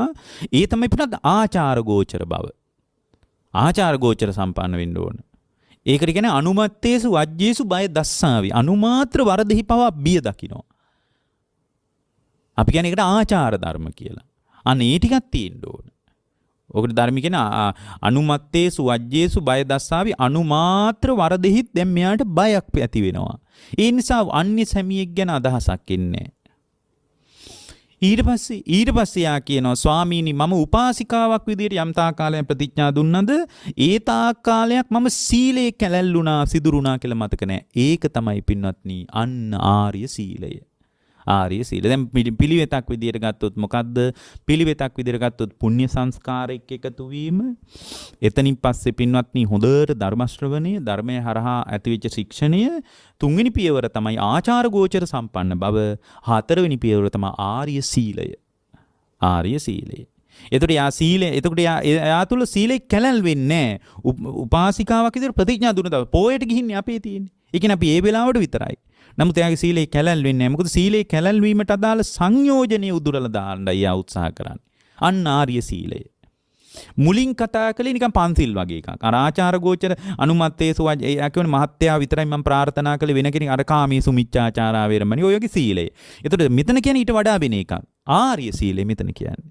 ඒ තමයි පුතත් ආචාර ගෝචර බව. ආචාර ගෝචර සම්පන්න වෙන්න ඕන. ඒකට කියන්නේ අනුමත්තේසු වජ්ජේසු බය දස්සාවි. අනුමාත්‍ර වරදෙහි පවා බිය දකින්නවා. අපි කියන්නේ ඒකට ආචාර ධර්ම කියලා. අන්න ඒ ටිකක් තියෙන්න ඕන. ඔකට ධර්ම කියන අනුමත්තේසු වජ්ජේසු බය දස්සාවි අනුමාත්‍ර වරදෙහිත් දැන් මෙයාට බයක් ඇති වෙනවා. ඒ නිසා අන්‍ය සැමියෙක් ගැන අදහසක් එන්නේ ඊට පස්සේ යා කියනවා ස්වාමීනි මම උපාසිකාවක් විදියට යම් තාක් කාලයක් ප්‍රතිඥා දුන්නද ඒ තාක් කාලයක් මම සීලේ කැලැල්ලුණා සිදුරුණා කියලා මතක නැහැ. ඒක තමයි පින්වත්නි අන්න ආර්ය සීලය. ආර්ය සීල. දැන් පිළිවෙතක් විදියට ගත්තොත් මොකද්ද? පිළිවෙතක් විදියට ගත්තොත් පුණ්‍ය සංස්කාරයක එකතු වීම. එතනින් පස්සේ පින්වත්නි හොඳට ධර්ම ශ්‍රවණය, ධර්මයේ හරහා ඇතිවෙච්ච ශික්ෂණය, තුන්වෙනි පියවර තමයි ආචාර ගෝචර සම්පන්න බව, හතරවෙනි පියවර තමයි ආර්ය සීලය. ආර්ය සීලය. එතකොට යා තුල සීලේ කැලල් වෙන්නේ නැහැ. උපාසිකාවක් විදියට ප්‍රතිඥා දුන්න දවස් පොයට ගිහින්නේ අපේ තියෙන්නේ. ඒ කියන්නේ අපි ඒ වෙලාවට විතරයි. නමුත් එයාගේ සීලේ කැලල් වෙන්නේ නැහැ. මොකද සීලේ කැලල් වීමට අදාළ සංයෝජනය උදුරලා දාන්නයි එයා උත්සාහ කරන්නේ. අන්න ආර්ය සීලය. මුලින් කතා කළේ නිකන් පන්සිල් වගේ එකක්. අර ආචාර ගෝචර අනුමත්තේසු එයා කියන්නේ මහත්යා විතරයි මම ප්‍රාර්ථනා කළේ වෙන කෙනෙක් අර කාමීසු මිච්ඡාචාරා වේරමණී ඔය වගේ සීලය. ඒතකොට මෙතන කියන්නේ ඊට වඩා වෙන එකක්. ආර්ය සීලය මෙතන කියන්නේ.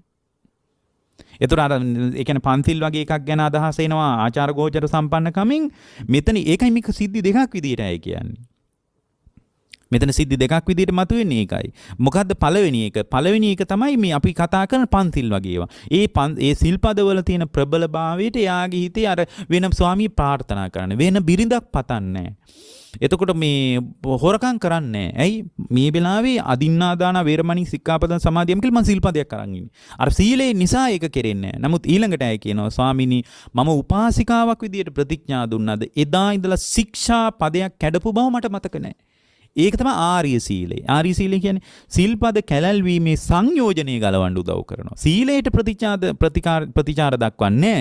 ඒතර අර ඒ කියන්නේ පන්සිල් වගේ එකක් ගැන අදහස එනවා ආචාර ගෝචර සම්පන්න කමින් මෙතන ඒකයි මේක සිද්ධි දෙකක් විදියට ඇයි කියන්නේ. මෙතන සිද්ධි දෙකක් විදිහට මතුවෙන්නේ ඒකයි. මොකද්ද පළවෙනි එක? පළවෙනි එක තමයි මේ අපි කතා කරන පන්සිල් වගේ ඒවා. ඒ සිල්පදවල තියෙන ප්‍රබලභාවයට එයාගේ හිතේ අර වෙන ස්වාමී ප්‍රාර්ථනා කරන්න. වෙන බිරිඳක් පතන්නේ. එතකොට මේ හොරකම් කරන්නේ. ඇයි මේ වෙලාවේ අදින්නාදාන වේරමණී සික්ඛාපදං සමාදියම් කියලා මම සිල්පදයක් අරන් ඉන්නේ. අර සීලේ නිසා ඒක කෙරෙන්නේ නැහැ. නමුත් ඊළඟට ඇයි කියනවා ස්වාමීනි මම උපාසිකාවක් විදිහට ප්‍රතිඥා දුන්නාද එදා ඉඳලා ශික්ෂා පදයක් කැඩපු බව මට මතක නැහැ. ඒක තමයි ආර්ය සීලය. ආර්ය සීලය කියන්නේ සිල්පද කැලල් වීමේ සංයෝජනය ගලවන්න උදව් කරනවා. සීලයට ප්‍රතිචාර දක්වන්නේ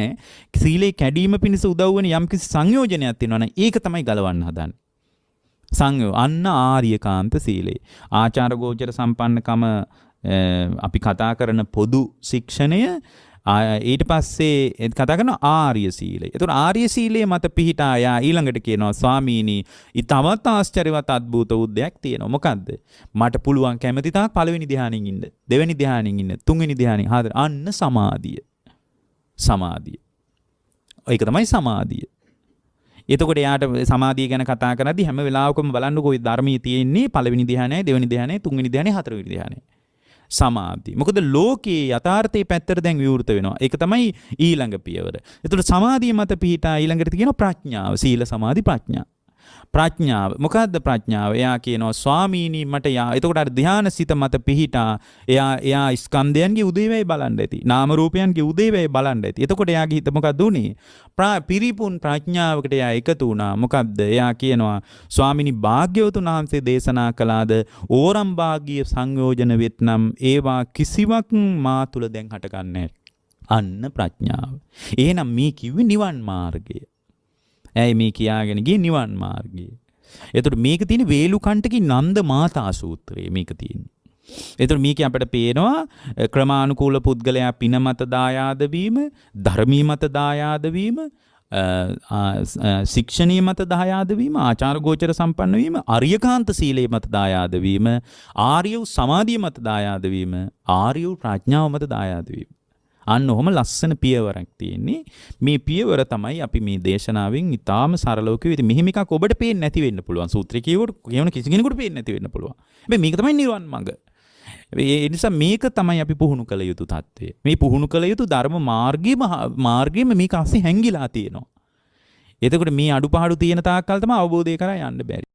සීලේ කැඩීම පිණිස උදව් වෙන යම්කිසි සංයෝජනයක් තියෙනවනේ ඒක තමයි ගලවන්න හදන්නේ. අන්න ආර්යකාන්ත සීලය. ආචාර ගෝචර සම්පන්නකම අපි කතා කරන පොදු ශික්ෂණය ඊට පස්සේ කතා කරන ආර්ය සීලය. ඒතකොට ආර්ය සීලයේ මත පිහිටා යා ඊළඟට කියනවා ස්වාමීනි ඊටමත් ආශ්චර්යවත් අద్భుත උද්දයක් තියෙනවා. මොකද්ද? මට පුළුවන් කැමති තාක් පළවෙනි ධ්‍යානෙන් ඉන්න, දෙවෙනි ධ්‍යානෙන් ඉන්න, තුන්වෙනි ධ්‍යානෙන් හතර අන්න සමාධිය. සමාධිය. ඒක තමයි සමාධිය. එතකොට යාට සමාධිය ගැන කතා කරද්දී හැම වෙලාවකම බලන්නකෝ ධර්මයේ තියෙන්නේ පළවෙනි ධ්‍යානයයි, දෙවෙනි ධ්‍යානයයි, තුන්වෙනි ධ්‍යානයයි, හතරවෙනි ධ්‍යානයයි. සමාධිය. මොකද ලෝකයේ යථාර්ථයේ පැත්තට දැන් විවෘත වෙනවා. ඒක තමයි ඊළඟ පියවර. ඒතකොට සමාධිය මත පිහිටා ඊළඟට කියනවා ප්‍රඥාව. සීල සමාධි ප්‍රඥා. ප්‍රඥාව. මොකද්ද ප්‍රඥාව? එයා කියනවා ස්වාමීනි මට එතකොට අර ධානසිත මත පිහිටා එයා ස්කන්ධයන්ගේ උදේවැය බලන්න ඇති. නාම රූපයන්ගේ උදේවැය බලන්න ඇති. එතකොට එයාගේ හිත මොකද උනේ? පිරිපුන් ප්‍රඥාවකට එයා එකතු වුණා. මොකද්ද? එයා කියනවා ස්වාමීනි භාග්‍යවතුන් වහන්සේ දේශනා කළාද ඕරම් භාග්‍ය සංයෝජන වෙත්නම් ඒවා කිසිවක් මා තුල දැන් හටගන්නේ අන්න ප්‍රඥාව. එහෙනම් මේ කිව්වේ නිවන් මාර්ගය. ඇයි මේ කියාගෙන ගියේ නිවන් මාර්ගය. එතකොට මේක තියෙන වේලුකණ්ඨකී නන්ද මාතා සූත්‍රයේ මේක තියෙන්නේ. එතකොට මේක අපිට පේනවා ක්‍රමානුකූල පුද්ගලයා පින මත දායාද වීම, ධර්මී මත දායාද වීම, ශික්ෂණීය මත දායාද වීම, ආචාර ගෝචර සම්පන්න වීම, අරියකාන්ත සීලයේ මත දායාද වීම, ආර්ය සමාධිය මත දායාද වීම, ආර්ය ප්‍රඥාව මත දායාද වීම. අන්න ඔහොම ලස්සන පියවරක් තියෙන්නේ. මේ පියවර තමයි අපි මේ දේශනාවෙන් ඉතාම සරලව කිව්වේ. ඉතින් මෙහෙම එකක් ඔබට පේන්නේ නැති වෙන්න පුළුවන්. සූත්‍රය කියවන කිසි කෙනෙකුට පේන්නේ නැති වෙන්න පුළුවන්. හැබැයි මේක තමයි නිවන් මඟ. ඒ නිසා මේක තමයි අපි පුහුණු කළ යුතු தත්ත්වය. මේ පුහුණු කළ යුතු ධර්ම මාර්ගයේම මේක අස්සේ හැංගිලා තියෙනවා. එතකොට මේ අඩුපාඩු තියෙන තාක්කල් තමයි අවබෝධය කරා යන්න බැරි.